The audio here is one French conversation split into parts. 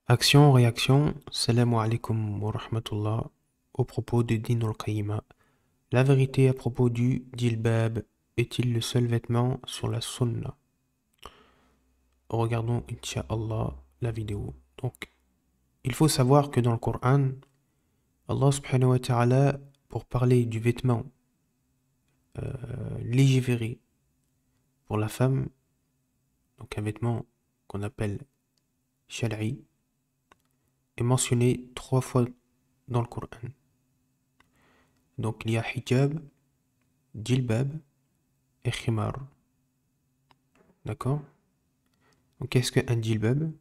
Action, réaction, salam alaikum wa rahmatullah, au propos de Din al-Qayyima. La vérité à propos du djilbab, est-il le seul vêtement sur la sunna? Regardons, incha'Allah, la vidéo. Donc, il faut savoir que dans le Coran, Allah subhanahu wa ta'ala, pour parler du vêtement légiféré pour la femme, donc un vêtement qu'on appelle shal'i, est mentionné 3 fois dans le Coran. Donc il y a hijab, djilbab et khimar. D'accord? Donc qu'est-ce qu'un djilbab?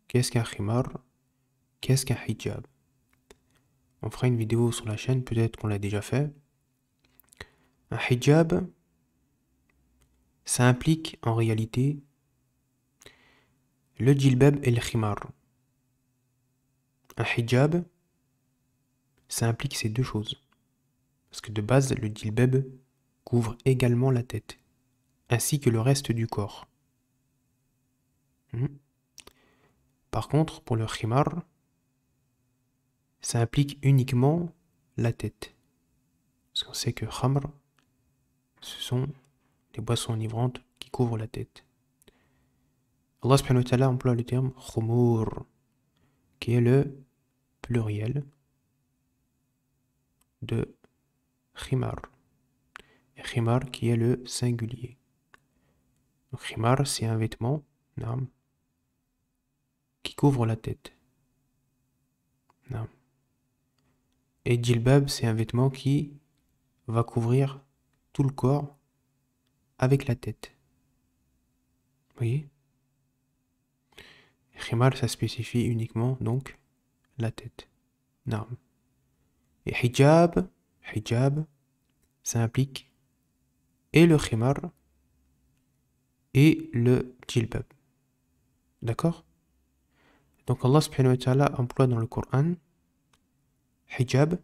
Qu'est-ce qu'un khimar? Qu'est-ce qu'un hijab? On fera une vidéo sur la chaîne, peut-être qu'on l'a déjà fait. Un hijab, ça implique en réalité le djilbab et le khimar. Un hijab, ça implique ces deux choses. Parce que de base, le djilbab couvre également la tête, ainsi que le reste du corps. Par contre, pour le khimar, ça implique uniquement la tête. Parce qu'on sait que khamr, ce sont les boissons enivrantes qui couvrent la tête. Allah subhanahu wa ta'ala emploie le terme khumur, qui est le pluriel de khimar. Et khimar qui est le singulier. Donc khimar, c'est un vêtement qui couvre la tête. Et djilbab, c'est un vêtement qui va couvrir tout le corps avec la tête. Vous voyez? Khimar, ça spécifie uniquement donc la tête. Et hijab, ça implique et le khimar et le djilbab. D'accord? Donc Allah subhanahu wa ta'ala emploie dans le Coran hijab,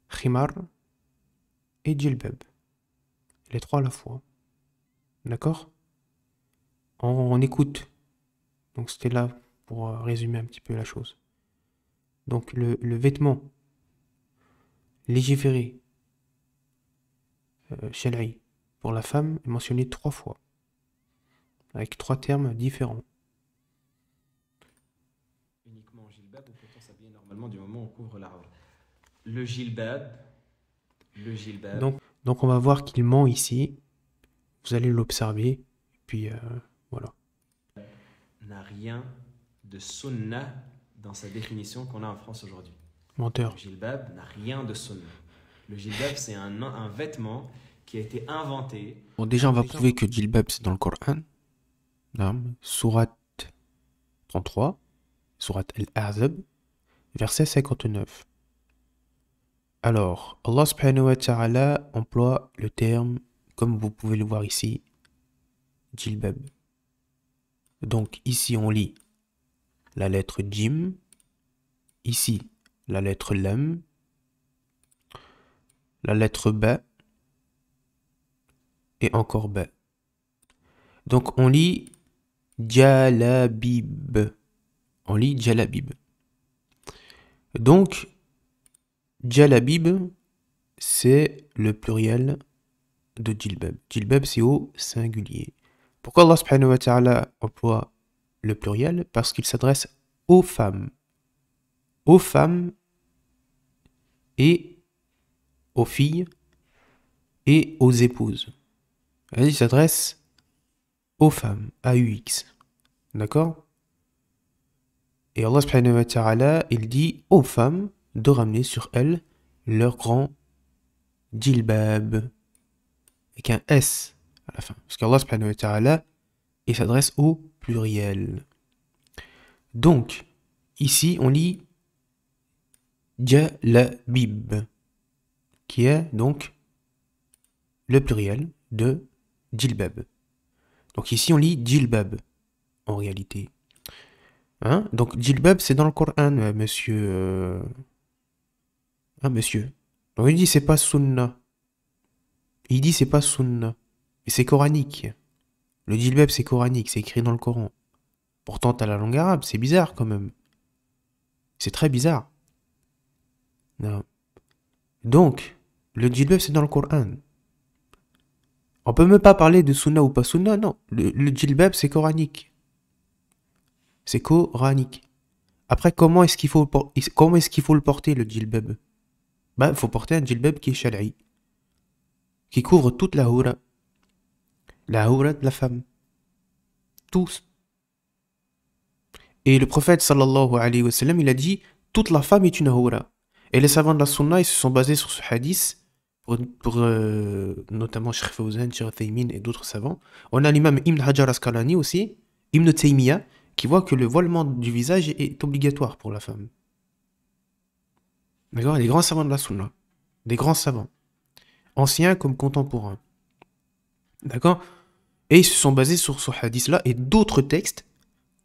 khimar et djilbab. Les trois à la fois. D'accord? On écoute. Donc c'était là pour résumer un petit peu la chose. Donc le vêtement légiféré shal'i pour la femme est mentionné 3 fois. Avec 3 termes différents. Uniquement en gilbab, ou peut-on s'habiller normalement du moment où on couvre l'arbre? Le gilbab. Donc on va voir qu'il ment ici. Vous allez l'observer. Puis voilà. N'a rien de sunnah dans sa définition qu'on a en France aujourd'hui. Menteur. Le gilbab n'a rien de sunnah. Le gilbab, c'est un vêtement qui a été inventé. Bon, déjà, on va prouver que djilbab, c'est dans le Coran. Sourate 33, Sourate Al-Ahzab, verset 59. Alors, Allah subhanahu wa ta'ala emploie le terme, comme vous pouvez le voir ici, djilbab. Donc, ici, on lit la lettre Jim, ici, la lettre Lam, la lettre Ba, et encore Ba. Donc, on lit Jalabib. On lit Jalabib. Donc, Jalabib, c'est le pluriel de djilbab. Djilbab, c'est au singulier. Pourquoi Allah subhanahu wa ta'ala emploie le pluriel? Parce qu'il s'adresse aux femmes. Aux femmes et aux filles et aux épouses. Il s'adresse aux femmes, AUX. D'accord? Et Allah subhanahu wa ta'ala, il dit aux femmes de ramener sur elles leur grand djilbab. Avec un S à la fin. Parce qu'Allah subhanahu wa ta'ala, il s'adresse au pluriel. Donc, ici, on lit Jalabib, qui est donc le pluriel de djilbab. Donc ici, on lit djilbab, en réalité. Donc djilbab, c'est dans le Coran, monsieur. Monsieur. Donc il dit c'est pas sunna. Il dit c'est pas sunna. Mais c'est coranique. Le djilbab, c'est coranique, c'est écrit dans le Coran. Pourtant, t'as la langue arabe, c'est bizarre quand même. C'est très bizarre. Non. Donc, le djilbab, c'est dans le Coran. On peut même pas parler de sunna ou pas sunna, non. Le djilbab, c'est coranique. C'est coranique. Après, comment est-ce qu'il faut le porter, le djilbab? Bah, il faut porter un djilbab qui est shar'i, qui couvre toute la hawra de la femme. Tous. Et le prophète, sallallahu alayhi wa sallam, il a dit, toute la femme est une hawra. Et les savants de la sunna, ils se sont basés sur ce hadith, notamment Cheikh Fawzan, Cheikh Uthaymin et d'autres savants. On a l'imam Ibn Hajar Asqalani aussi, Ibn Taymiyyah, qui voit que le voilement du visage est obligatoire pour la femme. D'accord? Les grands savants de la sunna. Des grands savants. Anciens comme contemporains. D'accord? Et ils se sont basés sur ce hadith-là et d'autres textes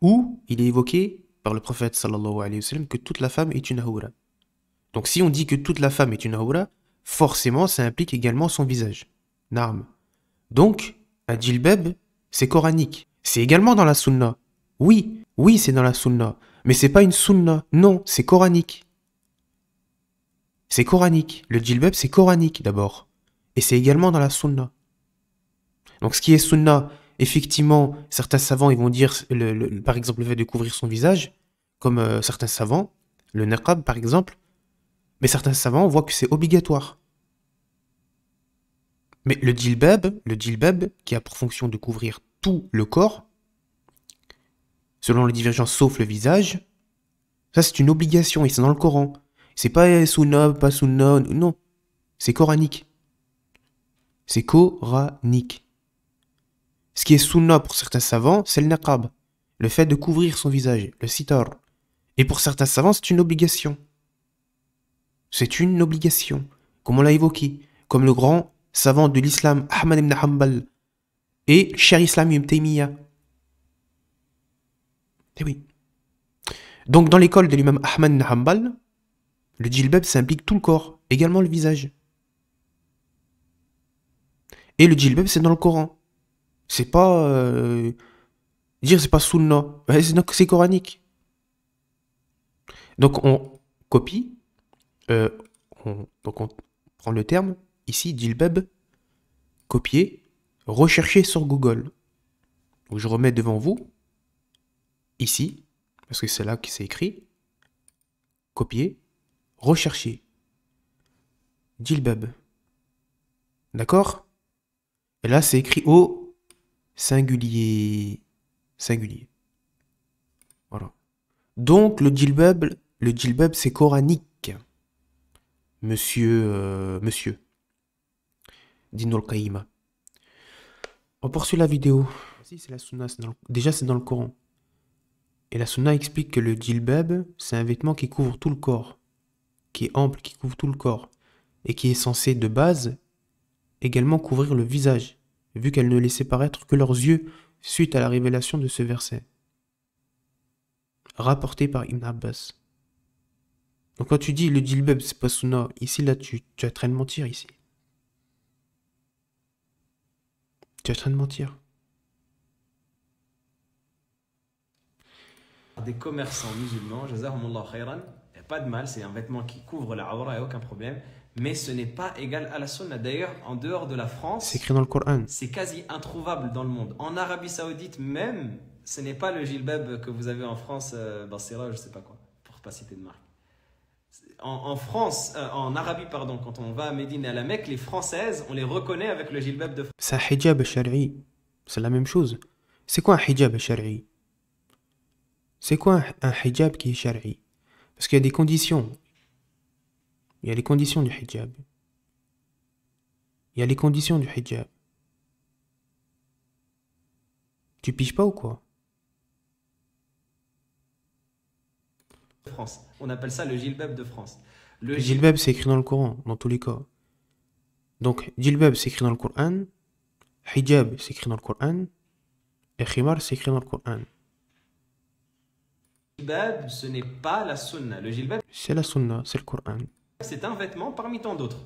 où il est évoqué par le prophète sallallahu alayhi wa sallam que toute la femme est une hawra. Donc si on dit que toute la femme est une hawra, forcément ça implique également son visage. Naam. Donc, un djilbab, c'est coranique. C'est également dans la sunna. Oui, c'est dans la sunna. Mais c'est pas une sunna. Non, c'est coranique. C'est coranique. Le djilbab, c'est coranique d'abord. Et c'est également dans la sunna. Donc ce qui est sunna, effectivement, certains savants ils vont dire, par exemple, le fait de couvrir son visage, comme certains savants, le niqab par exemple, mais certains savants voient que c'est obligatoire. Mais le djilbab, qui a pour fonction de couvrir tout le corps, selon les divergences sauf le visage, ça c'est une obligation et c'est dans le Coran. C'est pas sunna, pas sunna, non. C'est coranique. C'est coranique. Ce qui est sunna pour certains savants, c'est le niqab. Le fait de couvrir son visage, le sitar. Et pour certains savants, c'est une obligation. C'est une obligation, comme on l'a évoqué. Comme le grand savant de l'islam, Ahmad ibn Hanbal, et Cheikh Islam ibn Taymiyyah. Eh oui. Donc dans l'école de l'imam Ahmad ibn Hanbal, le djilbab, ça implique tout le corps, également le visage. Et le djilbab, c'est dans le Coran. C'est pas... dire c'est pas sunna. C'est coranique. Donc on copie. Donc on prend le terme. Ici, djilbab. Copier. Rechercher sur Google. Donc je remets devant vous. Ici. Parce que c'est là que c'est écrit. Copier. Rechercher. Djilbab. D'accord? Et là, c'est écrit au singulier. Singulier. Voilà. Donc, le djilbab, c'est coranique. Monsieur. Dinul Qayyim. On poursuit la vidéo. Si, c'est la sunna. Déjà, c'est dans le Coran. Et la sunna explique que le djilbab, c'est un vêtement qui couvre tout le corps. Qui est ample, qui couvre tout le corps. Et qui est censé, de base, également couvrir le visage, vu qu'elle ne laissait paraître que leurs yeux suite à la révélation de ce verset. Rapporté par Ibn Abbas. Donc quand tu dis le djilbab, c'est pas sunna, ici là tu es en train de mentir ici. Tu es en train de mentir. Des commerçants musulmans, jazahumullah khayran, il n'y a pas de mal, c'est un vêtement qui couvre la awra, il n'y a aucun problème. Mais ce n'est pas égal à la sunna. D'ailleurs, en dehors de la France, c'est écrit dans le Coran. C'est quasi introuvable dans le monde. En Arabie Saoudite même, ce n'est pas le djilbab que vous avez en France, Bassira, je sais pas quoi, pour pas citer de marque. En France, en Arabie, pardon, quand on va à Médine et à la Mecque, les Françaises, on les reconnaît avec le djilbab de France. C'est un hijab shar'i. C'est la même chose. C'est quoi un hijab shar'i? C'est quoi un hijab qui est shar'i? Parce qu'il y a des conditions. Il y a les conditions du hijab. Il y a les conditions du hijab. Tu piges pas ou quoi? France. On appelle ça le djilbab de France. Le djilbab, c'est écrit dans le Coran, dans tous les cas. Donc, djilbab, c'est écrit dans le Coran. Hijab, c'est écrit dans le Coran. Et khimar, c'est écrit dans le Coran. Le djilbab, ce n'est pas la sunna. Le djilbab, c'est la sunna, c'est le Coran. C'est un vêtement parmi tant d'autres.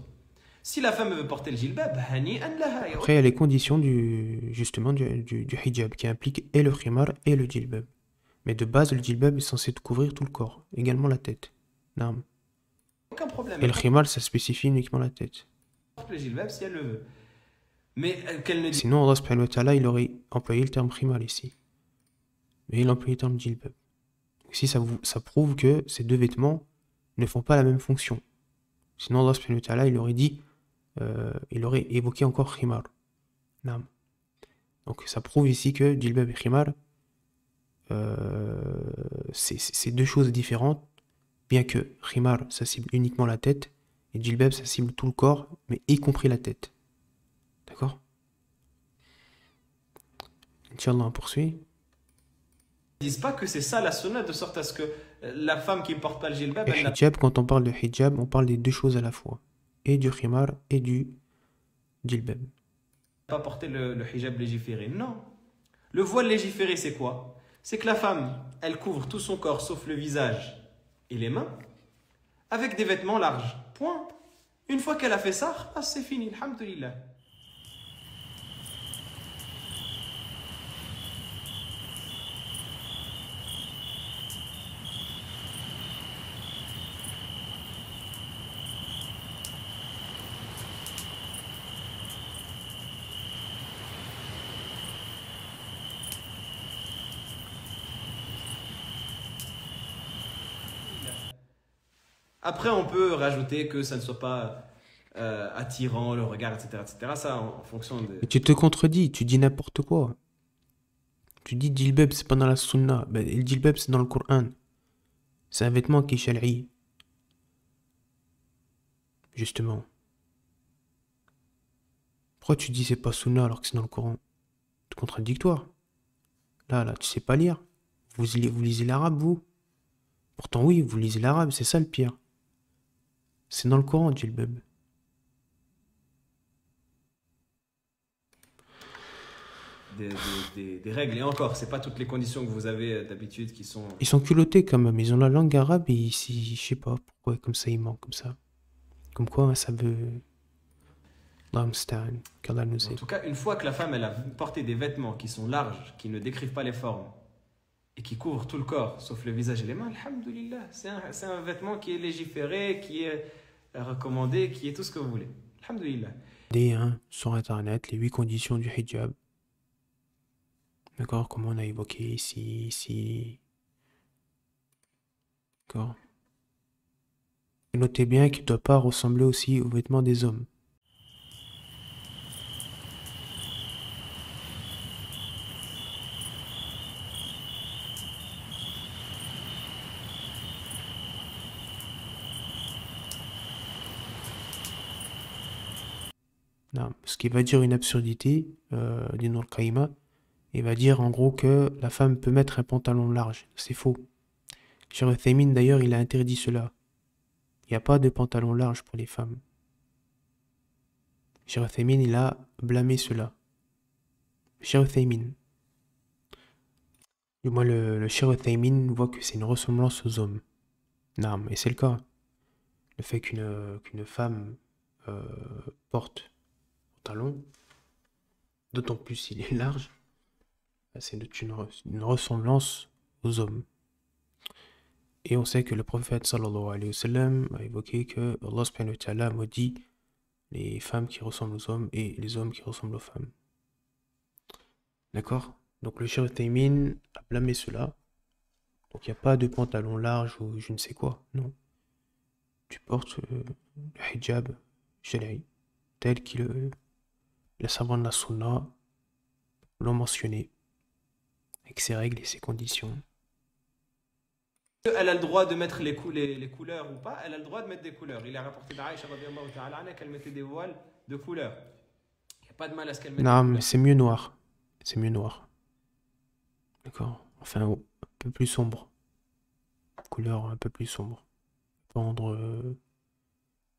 Si la femme veut porter le djilbab, après il y a les conditions justement du hijab qui impliquent et le khimar et le djilbab. Mais de base, le djilbab est censé te couvrir tout le corps, également la tête. Naam. Aucun problème. Et le khimar, ça spécifie uniquement la tête. Le jilbab si elle le veut. Mais qu'elle ne dit Sinon, Allah subhanahu wa ta'ala, il aurait employé le terme khimar ici. Mais il a employé le terme djilbab. Ici, ça prouve que ces deux vêtements ne font pas la même fonction. Sinon, Allah subhanahu wa ta'ala, il aurait dit, il aurait évoqué encore khimar. Naam. Donc ça prouve ici que djilbab et khimar, c'est deux choses différentes, bien que khimar, ça cible uniquement la tête, et djilbab, ça cible tout le corps, mais y compris la tête. D'accord? Inch'Allah, on poursuit. disent pas que c'est ça la sunna, de sorte à ce que la femme qui ne porte pas le jilbab, Et elle n'a hijab, quand on parle de hijab, on parle des deux choses à la fois. Et du khimar et du djilbab. pas porté le hijab légiféré. Non. Le voile légiféré, c'est quoi? C'est que la femme, elle couvre tout son corps sauf le visage et les mains avec des vêtements larges. Point. Une fois qu'elle a fait ça, c'est fini. Alhamdulillah. Après, on peut rajouter que ça ne soit pas attirant, le regard, etc., etc. Ça, en fonction de... Mais tu te contredis, tu dis n'importe quoi. Tu dis djilbab, c'est pas dans la sunna. Ben, le djilbab, c'est dans le Coran. C'est un vêtement qui est shal'i. Justement. Pourquoi tu dis c'est pas sunna alors que c'est dans le Coran? C'est contradictoire. Là, tu sais pas lire. Vous lisez l'arabe, vous? Pourtant, oui, vous lisez l'arabe, c'est ça le pire. C'est dans le Coran, djilbab. Des règles. Et encore, c'est pas toutes les conditions que vous avez d'habitude qui sont... Ils sont culottés quand même. Ils ont la langue arabe et ici, je sais pas pourquoi, comme ça, ils manquent comme ça. Comme quoi, ça veut. Allah musta'an, qu'Allah nous En aide. tout cas, une fois que la femme, elle a porté des vêtements qui sont larges, qui ne décrivent pas les formes, et qui couvrent tout le corps, sauf le visage et les mains, alhamdoulilah, c'est un vêtement qui est légiféré, qui est recommandé, qui est tout ce que vous voulez. Alhamdoulilah. D1 sur internet, les 8 conditions du hijab. D'accord, comme on a évoqué ici. D'accord. Et notez bien qu'il ne doit pas ressembler aussi aux vêtements des hommes. Non, ce qui va dire une absurdité d'Ibn al-Qayyim, il va dire en gros que la femme peut mettre un pantalon large. C'est faux. Cheikh Uthaymin d'ailleurs, il a interdit cela. Il n'y a pas de pantalon large pour les femmes. Cheikh Uthaymin, il a blâmé cela. Cheikh Uthaymin. Du moins, le Cheikh Uthaymin voit que c'est une ressemblance aux hommes. Non, et c'est le cas. Le fait qu'une femme porte un pantalon, d'autant plus s'il est large, c'est une ressemblance aux hommes. Et on sait que le prophète sallallahu alayhi wa sallam a évoqué que Allah subhanahu wa ta'ala maudit les femmes qui ressemblent aux hommes et les hommes qui ressemblent aux femmes. D'accord? Donc le Cheikh Uthaymin a blâmé cela. Donc il n'y a pas de pantalon large ou je ne sais quoi, non. Tu portes le hijab shari'i, tel que les savants de la sunna l'ont mentionné, avec ses règles et ses conditions. Elle a le droit de mettre les couleurs ou pas, elle a le droit de mettre des couleurs. Il est rapporté d'Aïcha radiyallahu ta'ala anha qu'elle mettait des voiles de couleurs. Il n'y a pas de mal à ce qu'elle mette des Non, mais couleurs. c'est mieux noir. C'est mieux noir. D'accord? Enfin, un peu plus sombre. Couleur un peu plus sombre. Prendre,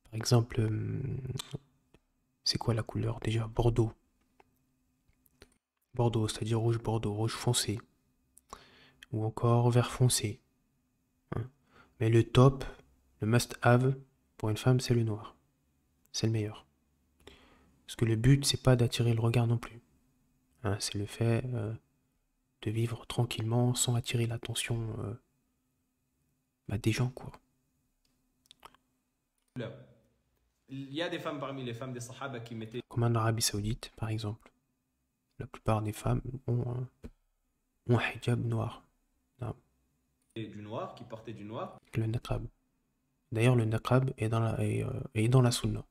par exemple, c'est quoi la couleur déjà? Bordeaux. Bordeaux, c'est-à-dire rouge Bordeaux, rouge foncé. Ou encore vert foncé. Hein. Mais le top, le must-have pour une femme, c'est le noir. C'est le meilleur. Parce que le but, c'est pas d'attirer le regard non plus. Hein, c'est le fait de vivre tranquillement sans attirer l'attention des gens, quoi. Là. Il y a des femmes parmi les femmes des Sahaba qui mettaient Comme en Arabie Saoudite, par exemple. La plupart des femmes ont un hijab noir, du noir, qui portaient du noir. le niqab. D'ailleurs, le niqab est dans la sunna.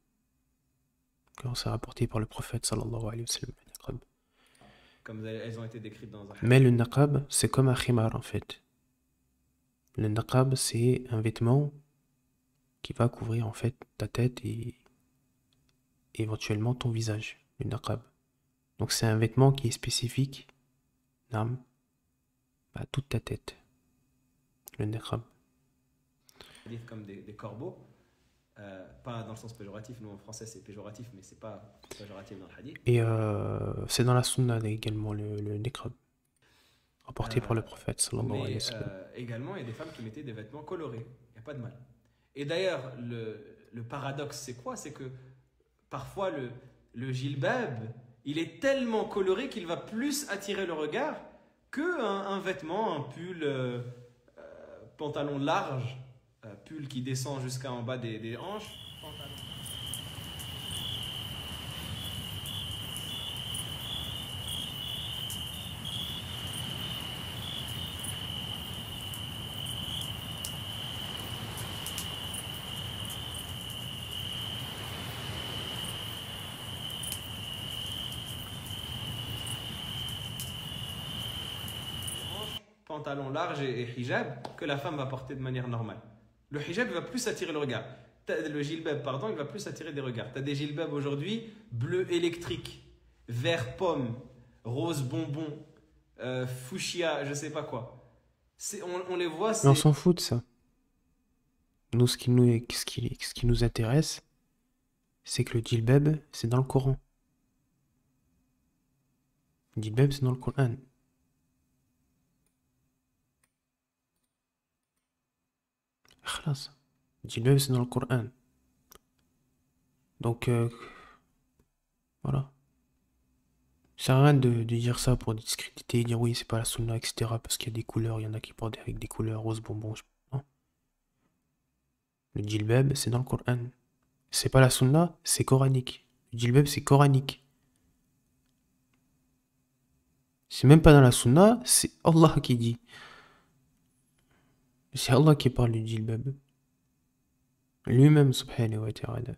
Quand c'est rapporté par le prophète sallallahu alayhi wa sallam, le niqab. Comme elles ont été décrites dans un hadith. Mais le niqab, c'est comme un khimar en fait. Le niqab, c'est un vêtement qui va couvrir en fait ta tête et éventuellement ton visage, le niqab. Donc c'est un vêtement qui est spécifique à toute ta tête, le niqab. Comme des corbeaux, pas dans le sens péjoratif, nous en français c'est péjoratif, mais c'est pas péjoratif dans le hadith. Et c'est dans la sunna également le niqab, rapporté par le prophète sallallahu alayhi wa sallam. Également, il y a des femmes qui mettaient des vêtements colorés, il n'y a pas de mal. Et d'ailleurs, le paradoxe c'est quoi? C'est que parfois le jilbab, il est tellement coloré qu'il va plus attirer le regard qu'un vêtement, un pull, pantalon large, pull qui descend jusqu'en bas des hanches. Pantalon. Pantalon large et hijab que la femme va porter de manière normale. Le hijab va plus attirer le regard. Le jilbab, pardon, il va plus attirer des regards. Tu as des jilbabs aujourd'hui bleu électrique, vert pomme, rose bonbon, fuchsia, je sais pas quoi. On les voit. Mais on s'en fout de ça. Nous, ce qui nous intéresse, c'est que le jilbab, c'est dans le Coran. Le jilbab, c'est dans le Coran. Le jilbab, c'est dans le Coran. Donc, voilà. Ça sert à rien de dire ça pour discréditer, dire oui, c'est pas la sunna, etc. Parce qu'il y a des couleurs, il y en a qui portent avec des couleurs rose bonbon. Non. Le jilbab, c'est dans le Coran. C'est pas la sunna, c'est coranique. Le jilbab, c'est coranique. C'est même pas dans la sunna, c'est Allah qui dit. C'est Allah qui parle du jilbab. Lui-même, subhanahu wa ta'ala.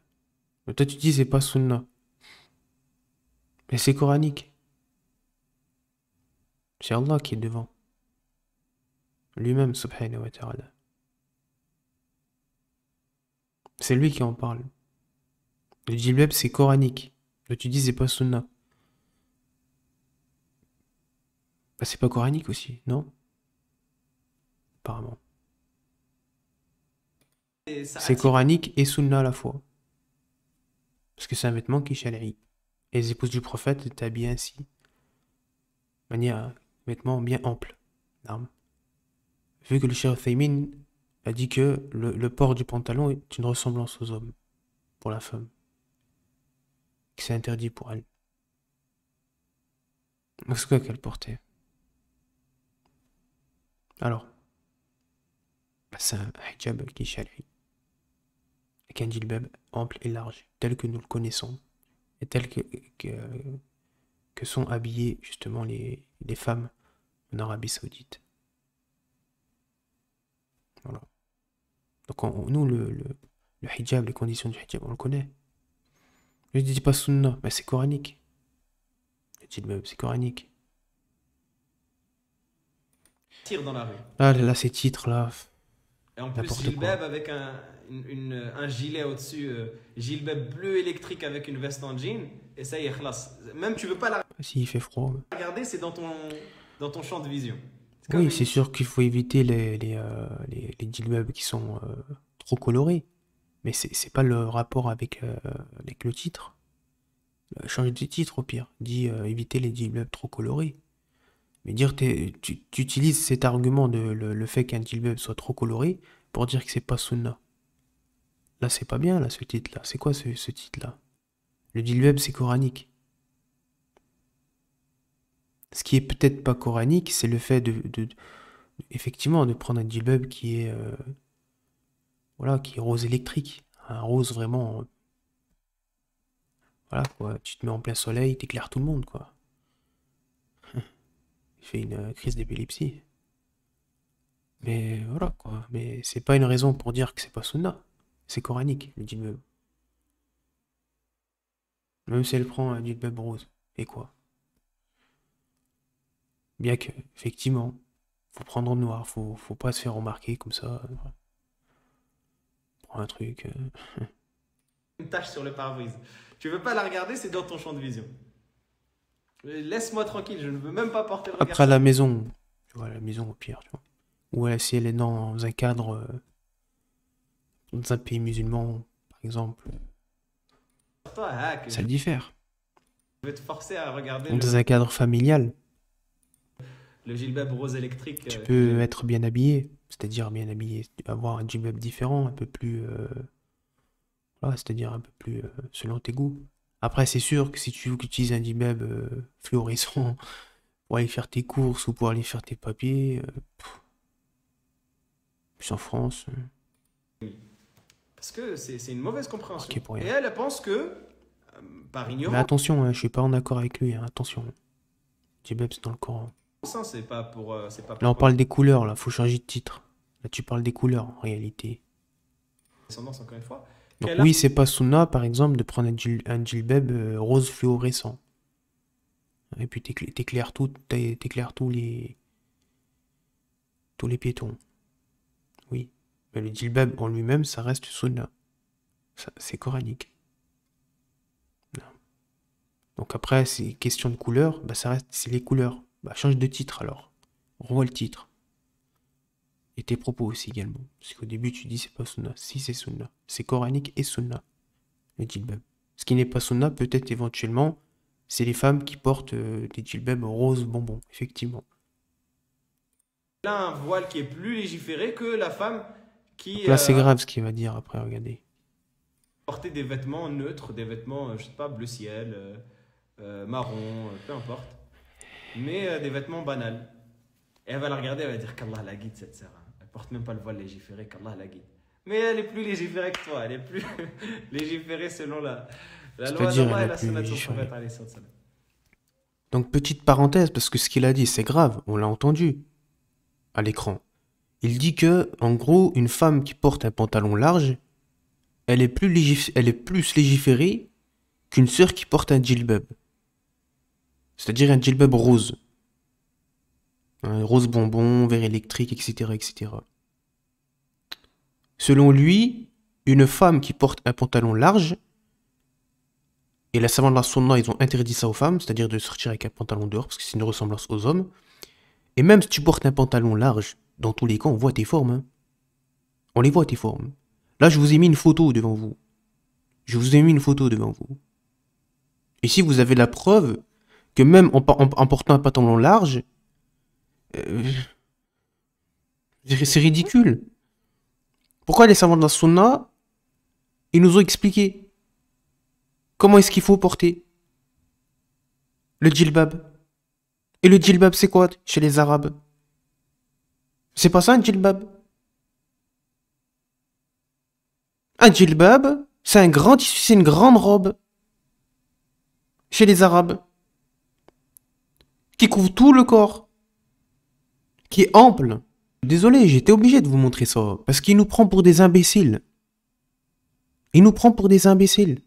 Mais toi, tu dis c'est pas sunna. Mais c'est coranique. C'est Allah qui est devant. Lui-même, subhanahu wa ta'ala. C'est lui qui en parle. Le jilbab, c'est coranique. Toi, tu dis c'est pas sunna. Bah, c'est pas coranique aussi, non? Apparemment. C'est coranique et sunna à la fois. Parce que c'est un vêtement qui est shari'i. Et les épouses du prophète étaient habillées ainsi. De manière, un vêtement bien ample. Vu que le Cheikh Uthaymin a dit que le port du pantalon est une ressemblance aux hommes. Pour la femme. Que c'est interdit pour elle. Donc c'est quoi qu'elle portait? Alors, c'est un hijab qui est shari'i. Avec un jilbab ample et large, tel que nous le connaissons, et tel que sont habillées justement les femmes en Arabie Saoudite. Voilà. Donc nous, le hijab, les conditions du hijab, on le connaît. Je ne dis pas sunna, mais c'est coranique. Le jilbab, c'est coranique. Tire dans la rue. Là ces titres-là. Et en plus, jilbab avec un gilet au-dessus, jilbab bleu électrique avec une veste en jean, et ça y est, khlas. Même tu veux pas la S'il fait froid. regarder, c'est dans ton champ de vision. Oui, c'est sûr qu'il faut éviter les jilbabs qui sont trop colorés. Mais c'est pas le rapport avec le titre. Changer de titre au pire. Dis éviter les jilbabs trop colorés. Mais dire tu utilises cet argument de le fait qu'un jilbab soit trop coloré pour dire que c'est pas sunna. Là c'est pas bien là ce titre là. C'est quoi ce titre là? Le jilbab c'est coranique. Ce qui est peut-être pas coranique, c'est le fait effectivement, de prendre un djellab qui est, voilà, qui est rose électrique. Un rose vraiment, voilà, quoi. Tu te mets en plein soleil, t'éclaires tout le monde, quoi. Il fait une crise d'épilepsie. Mais voilà, quoi. Mais c'est pas une raison pour dire que c'est pas sunna. C'est coranique, le djellab. Même si elle prend un djellab rose. Et quoi? Bien que, effectivement, faut prendre en noir, faut pas se faire remarquer comme ça. Prends un truc. Une tache sur le pare-brise. Tu veux pas la regarder, c'est dans ton champ de vision. Laisse-moi tranquille, je ne veux même pas porter le regard. Après, à la maison, tu vois, la maison au pire, tu vois. Ou si elle est dans un cadre, dans un pays musulman, par exemple, sur toi, ah, que ça je le diffère. vais te forcer à regarder Ou dans un cadre familial, le djellab rose électrique tu que peux j'ai. être bien habillé. C'est-à-dire bien habillé, avoir un djellab différent, un peu plus, voilà, c'est-à-dire un peu plus selon tes goûts. Après, c'est sûr que si tu utilises un djellab fluorescent pour aller faire tes courses ou pour aller faire tes papiers, plus en France, Parce que c'est une mauvaise compréhension. ok pour Et rien. elle pense que, par Mais ignorance, attention, hein, je suis pas en accord avec lui, hein, attention. Djellab, c'est dans le Coran. hein, c'est pas Là, on pour parle des couleurs, là, faut changer de titre. Là, tu parles des couleurs, en réalité. descendance, encore une fois, Donc qu'elle a oui, c'est pas sunna, par exemple, de prendre un djellab rose fluorescent. Et puis t'éclaires tous les piétons. Oui. Mais le djellab en lui-même, ça reste sunna. C'est coranique. Non. Donc après, c'est question de couleur, bah ça reste, c'est les couleurs. Bah change de titre alors. Revois le titre. Et tes propos aussi également. Parce qu'au début, tu dis c'est pas sunna. Si, c'est sunna. C'est coranique et sunna, le djellab. Ce qui n'est pas sunna, peut-être éventuellement, c'est les femmes qui portent des djellabs rose bonbon, effectivement. a un voile qui est plus légiféré que la femme Donc qui là, c'est grave ce qu'il va dire après, regardez. portait des vêtements neutres, des vêtements, je sais pas, bleu ciel, marron, peu importe. Mais des vêtements banals. Et elle va la regarder, elle va dire qu'Allah la guide, cette sœur. Elle porte même pas le voile légiféré, qu'Allah la guide. Mais elle est plus légiférée que toi, elle est plus légiférée selon la loi C'est-à-dire, d'Allah elle et est la plus sunna de son légiférée. prophète, alayhi salam. Donc, petite parenthèse, parce que ce qu'il a dit, c'est grave, on l'a entendu à l'écran. Il dit que, en gros, une femme qui porte un pantalon large, elle est plus légiférée qu'une sœur qui porte un djellab. C'est-à-dire un djellab rose. Un rose bonbon, vert électrique, etc., etc. Selon lui, une femme qui porte un pantalon large, et la savants de la sunna, ils ont interdit ça aux femmes, c'est-à-dire de sortir avec un pantalon dehors, parce que c'est une ressemblance aux hommes. Et même si tu portes un pantalon large, dans tous les cas, on voit tes formes. Hein. On les voit, tes formes. Là, je vous ai mis une photo devant vous. Je vous ai mis une photo devant vous. Ici, vous avez la preuve que même en portant un pantalon large, c'est ridicule. Pourquoi les savants de la sunna, ils nous ont expliqué comment est-ce qu'il faut porter le djellab. Et le djellab, c'est quoi chez les Arabes? C'est pas ça un djellab. Un djellab, c'est un grand tissu, c'est une grande robe chez les Arabes qui couvre tout le corps, qui est ample. Désolé, j'étais obligé de vous montrer ça parce qu'il nous prend pour des imbéciles. Il nous prend pour des imbéciles.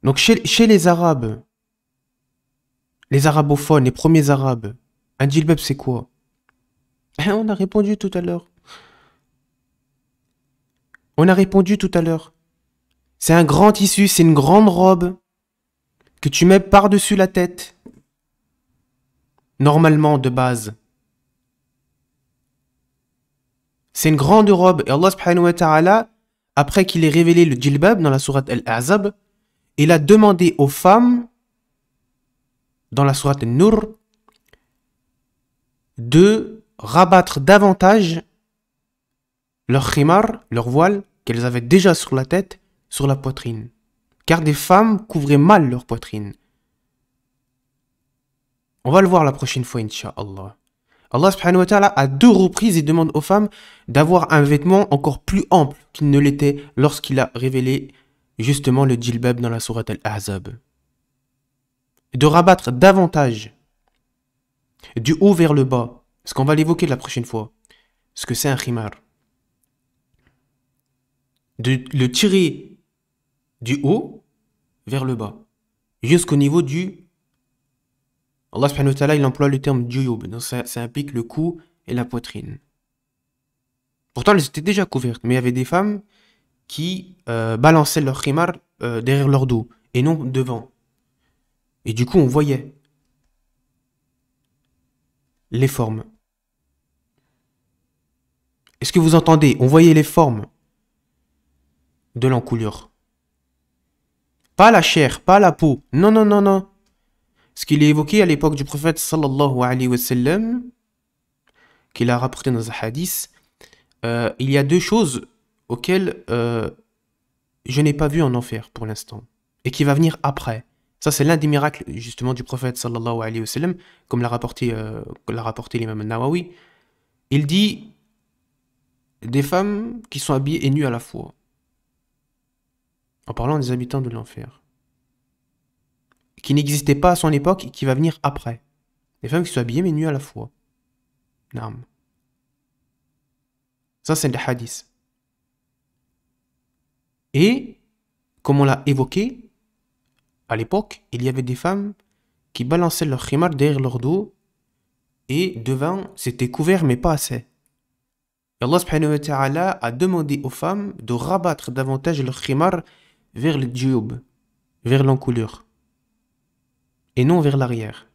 Donc chez les Arabes, les arabophones, les premiers Arabes, un djellab c'est quoi? On a répondu tout à l'heure. On a répondu tout à l'heure. C'est un grand tissu, c'est une grande robe que tu mets par-dessus la tête. Normalement, de base. C'est une grande robe. Et Allah subhanahu wa ta'ala, après qu'il ait révélé le djellab dans la sourate Al-Ahzab, il a demandé aux femmes, dans la sourate An-Nur, de rabattre davantage leur khimar, leur voile, qu'elles avaient déjà sur la tête, sur la poitrine. car des femmes couvraient mal leur poitrine. On va le voir la prochaine fois, Inch'Allah. Allah subhanahu wa ta'ala, à 2 reprises, il demande aux femmes d'avoir un vêtement encore plus ample qu'il ne l'était lorsqu'il a révélé justement le djilbab dans la sourate Al-Ahzab. De rabattre davantage du haut vers le bas, parce qu'on va l'évoquer la prochaine fois, ce que c'est un khimar. De le tirer du haut vers le bas, jusqu'au niveau du... Allah subhanahu wa ta'ala, il emploie le terme djuyub, donc ça implique le cou et la poitrine. Pourtant, elles étaient déjà couvertes, mais il y avait des femmes qui balançaient leur khimar derrière leur dos, et non devant. Et du coup, on voyait les formes. Est-ce que vous entendez? On voyait les formes de l'encoulure. Pas la chair, pas la peau. Non, non, non, non. Ce qu'il est évoqué à l'époque du prophète sallallahu alayhi wa sallam, qu'il a rapporté dans un hadith, il y a 2 choses auxquelles je n'ai pas vu en enfer pour l'instant, et qui va venir après. Ça, c'est l'un des miracles justement du prophète sallallahu alayhi wa sallam, comme l'a rapporté l'imam al-Nawawi. Il dit des femmes qui sont habillées et nues à la fois, en parlant des habitants de l'enfer, qui n'existait pas à son époque et qui va venir après. Des femmes qui sont habillées mais nues à la fois. Naam. Ça, c'est le hadith. Et, comme on l'a évoqué, à l'époque, il y avait des femmes qui balançaient leur khimar derrière leur dos et devant, c'était couvert mais pas assez. Et Allah subhanahu wa ta'ala a demandé aux femmes de rabattre davantage leur khimar vers le djuyub, vers l'encoulure, et non vers l'arrière.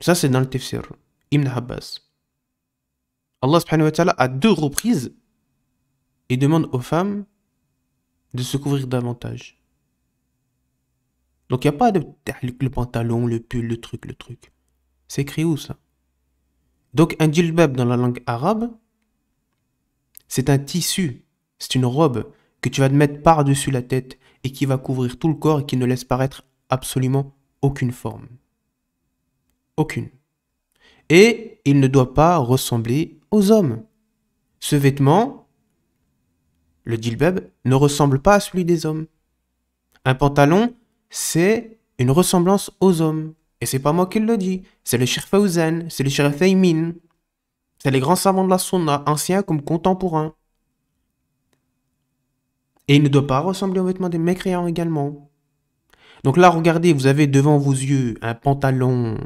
Ça, c'est dans le tafsir, Ibn Abbas. Allah subhanahu wa ta'ala, à 2 reprises, il demande aux femmes de se couvrir davantage. Donc, il n'y a pas de le pantalon, le pull, le truc. C'est écrit où, ça? Donc, un djilbab dans la langue arabe, c'est un tissu, c'est une robe que tu vas te mettre par-dessus la tête et qui va couvrir tout le corps et qui ne laisse paraître absolument aucune forme. Aucune. Et il ne doit pas ressembler aux hommes. Ce vêtement, le djilbab, ne ressemble pas à celui des hommes. Un pantalon, c'est une ressemblance aux hommes. Et c'est pas moi qui le dis, c'est le Cheikh Fawzan, c'est le Cheikh Uthaymin, c'est les grands savants de la sunna, anciens comme contemporains. Et il ne doit pas ressembler aux vêtements des mécréants également. Donc là, regardez, vous avez devant vos yeux un pantalon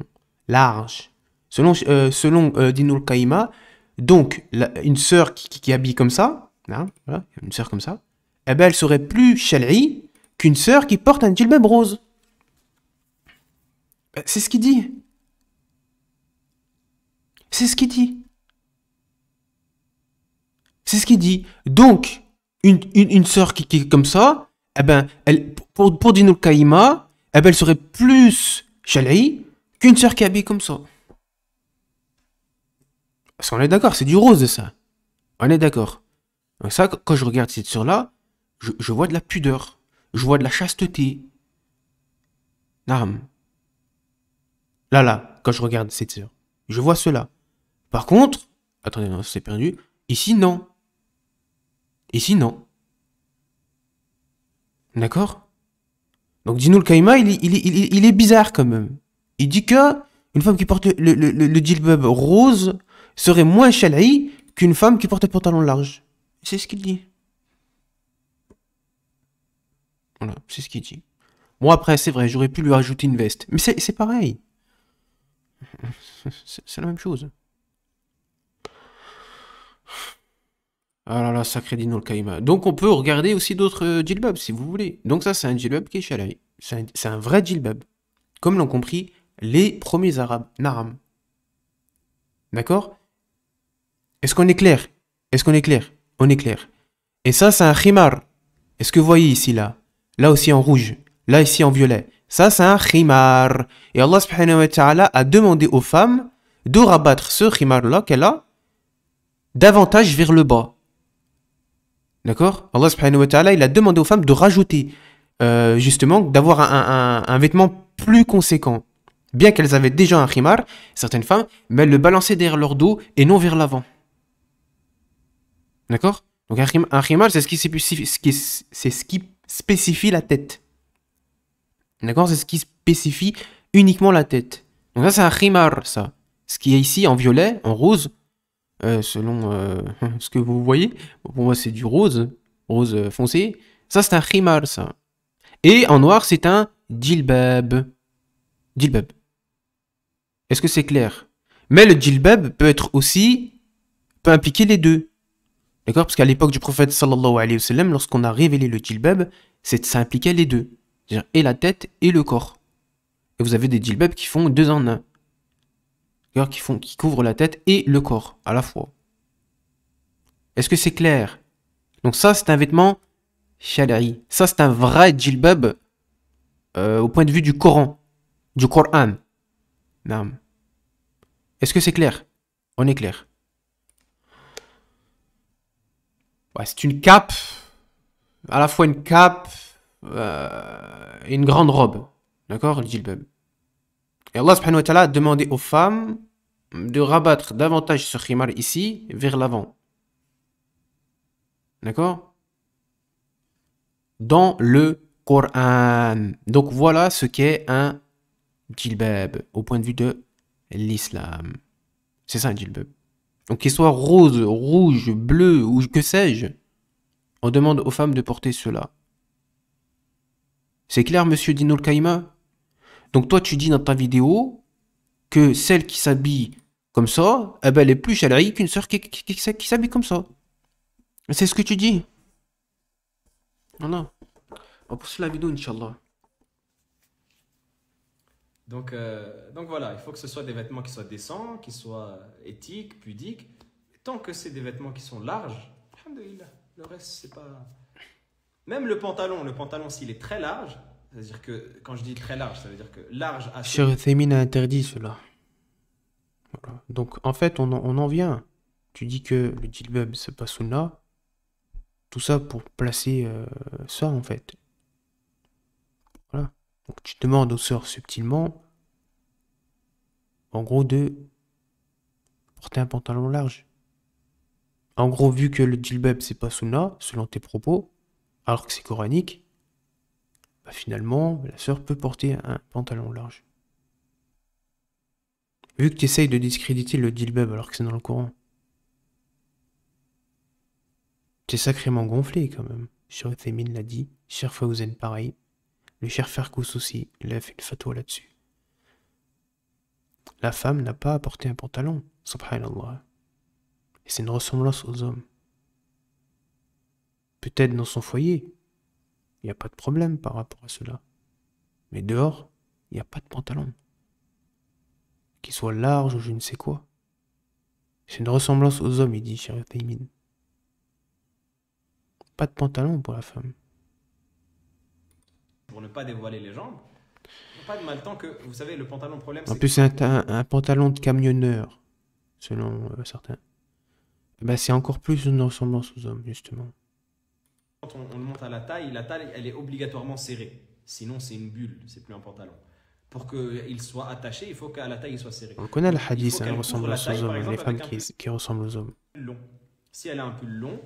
large. Selon Dinul Qayyima, donc une sœur qui habille comme ça, hein, voilà, une sœur comme ça, eh ben, elle serait plus shal'i qu'une sœur qui porte un djilbab rose. C'est ce qu'il dit. C'est ce qu'il dit. C'est ce qu'il dit. Donc, une sœur qui est comme ça, eh ben, elle, pour Dinul Qayyima, eh ben, elle serait plus shal'i qu'une sœur qui habille comme ça. Parce qu'on est d'accord, c'est du rose de ça. On est d'accord. Donc ça, quand je regarde cette sœur-là, je vois de la pudeur. Je vois de la chasteté. Naam. Là, quand je regarde cette sœur, je vois cela. Par contre, attendez, non, c'est perdu. Ici, non. Ici, non. D'accord? Donc, Dinul Qayyima, il est bizarre quand même. Il dit que une femme qui porte le djilbab rose serait moins shal'i qu'une femme qui porte un pantalon large. C'est ce qu'il dit. Voilà, c'est ce qu'il dit. Bon, après, c'est vrai, j'aurais pu lui rajouter une veste. Mais c'est pareil. C'est la même chose. Ah là là, sacré Dinul Qayyima. Donc on peut regarder aussi d'autres djilbabs si vous voulez. Donc ça, c'est un djilbab qui est shal'i. C'est un vrai djilbab. Comme l'ont compris les premiers arabes, Naram. D'accord? Est-ce qu'on est clair? Est-ce qu'on est clair? On est clair. Et ça, c'est un khimar. Est-ce que vous voyez ici, là? Là aussi en rouge. Là ici en violet. Ça, c'est un khimar. Et Allah subhanahu wa ta'ala a demandé aux femmes de rabattre ce khimar-là qu'elle a davantage vers le bas. D'accord? Allah subhanahu wa ta'ala, il a demandé aux femmes de rajouter, justement, d'avoir un vêtement plus conséquent. Bien qu'elles avaient déjà un khimar, certaines femmes, mais elles le balançaient derrière leur dos et non vers l'avant. D'accord? Donc un khimar, c'est c'est ce qui spécifie la tête. D'accord? C'est ce qui spécifie uniquement la tête. Donc ça, c'est un khimar, ça. Ce qui est ici en violet, en rose, selon ce que vous voyez. Pour moi, c'est du rose, rose foncé. Ça, c'est un khimar, ça. Et en noir, c'est un djilbab. Djilbab. Est-ce que c'est clair? Mais le djilbab peut impliquer les deux. D'accord? Parce qu'à l'époque du prophète sallallahu alayhi wa sallam, lorsqu'on a révélé le djilbab, ça impliquait les deux. C'est-à-dire et la tête et le corps. Et vous avez des djilbabs qui font deux en un. Qui couvrent la tête et le corps à la fois. Est-ce que c'est clair? Donc ça, c'est un vêtement shala'i. Ça, c'est un vrai djilbab au point de vue du Coran. Du Coran. Naam. Est-ce que c'est clair? On est clair. Ouais, c'est une cape, à la fois une cape et une grande robe. D'accord? Le djilbab. Et Allah subhanahu wa ta'ala a demandé aux femmes de rabattre davantage ce khimar ici vers l'avant. D'accord? Dans le Coran. Donc voilà ce qu'est un djilbab au point de vue de l'islam. C'est ça un djilbab. Donc qu'il soit rose, rouge, bleu ou que sais-je, on demande aux femmes de porter cela. C'est clair, monsieur Dinoul Kaima? Donc toi tu dis dans ta vidéo que celle qui s'habille comme ça, eh ben, elle est plus chalerie qu'une sœur qui s'habille comme ça. C'est ce que tu dis. Voilà. On poursuit la vidéo, Inch'Allah. Donc voilà, il faut que ce soit des vêtements qui soient décents, qui soient éthiques, pudiques. Tant que c'est des vêtements qui sont larges, alhamdoulilah, le reste c'est pas... Même le pantalon s'il est très large, c'est-à-dire que quand je dis très large, ça veut dire que large assez... Cheikh Uthaymin a interdit cela. Voilà. Donc en fait, on en vient. Tu dis que le djilbab c'est pas sunna. Tout ça pour placer ça en fait. Voilà. Donc tu demandes aux sœurs subtilement, en gros, de porter un pantalon large. En gros, vu que le djilbab c'est pas sunna, selon tes propos, alors que c'est coranique, bah finalement, la sœur peut porter un pantalon large. Vu que tu essayes de discréditer le djilbab alors que c'est dans le Coran. T'es sacrément gonflé quand même. Cheikh Uthaymin l'a dit, Cheikh Fawzan pareil. Le Cheikh Farkous aussi, il a fait une fatwa là-dessus. La femme n'a pas à porter un pantalon, subhanallah. Et c'est une ressemblance aux hommes. Peut-être dans son foyer, il n'y a pas de problème par rapport à cela. Mais dehors, il n'y a pas de pantalon. Qu'il soit large ou je ne sais quoi. C'est une ressemblance aux hommes, il dit Cheikh Uthaymin. Pas de pantalon pour la femme. Pour ne pas dévoiler les jambes, pas de mal tant que, vous savez, le pantalon, le problème En c'est plus, que c'est un pantalon de camionneur, selon certains. Bah, c'est encore plus une ressemblance aux hommes, justement. quand on le monte à la taille elle est obligatoirement serrée. Sinon c'est une bulle, c'est plus un pantalon. Pour qu'il soit attaché, il faut qu'à la taille il soit serré. On connaît le Donc, il hadith, faut hein, qu'elle couvre la ressemblance taille, aux par hommes, les exemple, femmes avec un pull qui ressemblent aux hommes. long. Si elle a un pull long,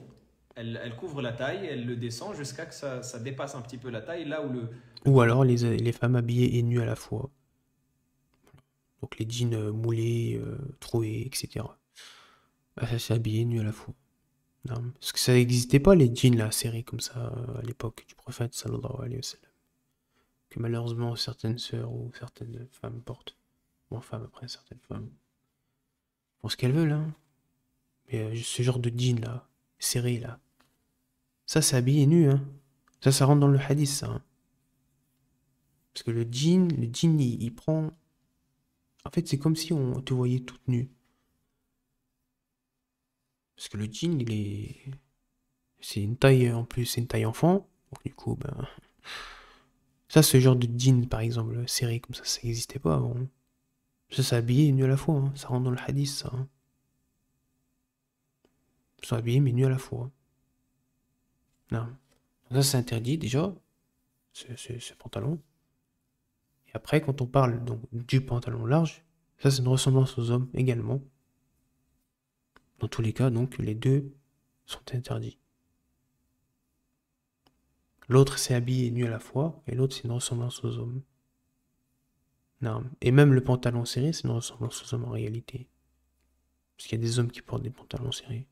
elle couvre la taille, elle le descend jusqu'à que ça dépasse un petit peu la taille, là où le Ou alors les femmes habillées et nues à la fois. Donc les jeans moulés, troués, etc. Bah, ça c'est habillé nu à la fois. Non, parce que ça n'existait pas les jeans là, serrés comme ça à l'époque du prophète sallallahu alayhi wa sallam. Que malheureusement certaines sœurs ou certaines femmes portent. Bon, femmes après, certaines femmes font ce qu'elles veulent, hein. Mais ce genre de jean là, serré là, ça c'est habillé nu, hein. Ça rentre dans le hadith, ça, hein. Parce que le jean il prend. En fait, c'est comme si on te voyait toute nue. Parce que le jean, c'est une taille, en plus, c'est une taille enfant. Donc du coup, ben... Ça, ce genre de jean, par exemple, serré comme ça n'existait pas avant. Ça, c'est habillé et nu à la fois, hein. Ça rentre dans le hadith, ça, hein. Ils sont habillés mais nus à la fois. Non. Ça, c'est interdit déjà, ce pantalon. Et après, quand on parle donc du pantalon large, ça, c'est une ressemblance aux hommes également. Dans tous les cas, donc, les deux sont interdits. L'autre, c'est habillé nu à la fois, et l'autre, c'est une ressemblance aux hommes. Non. Et même le pantalon serré, c'est une ressemblance aux hommes en réalité. Parce qu'il y a des hommes qui portent des pantalons serrés.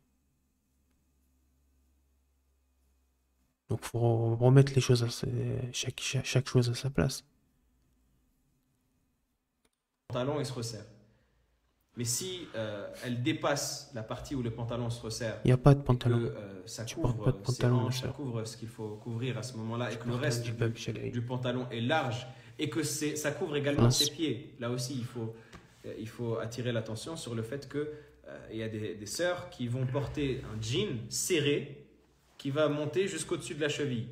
Donc, il faut remettre les choses chaque chose à sa place. Le pantalon, il se resserre. Mais si elle dépasse la partie où le pantalon se resserre, Il n'y a pas de et que pantalon. ça Tu portes pas couvre de ses pantalon, ma hanches, ça soeur. couvre ce qu'il faut couvrir à ce moment-là, et que le portes un reste djellab chalai. du pantalon est large, et que ça couvre également Mince. ses pieds. Là aussi, il faut attirer l'attention sur le fait que il y a des sœurs qui vont porter un jean serré qui va monter jusqu'au-dessus de la cheville.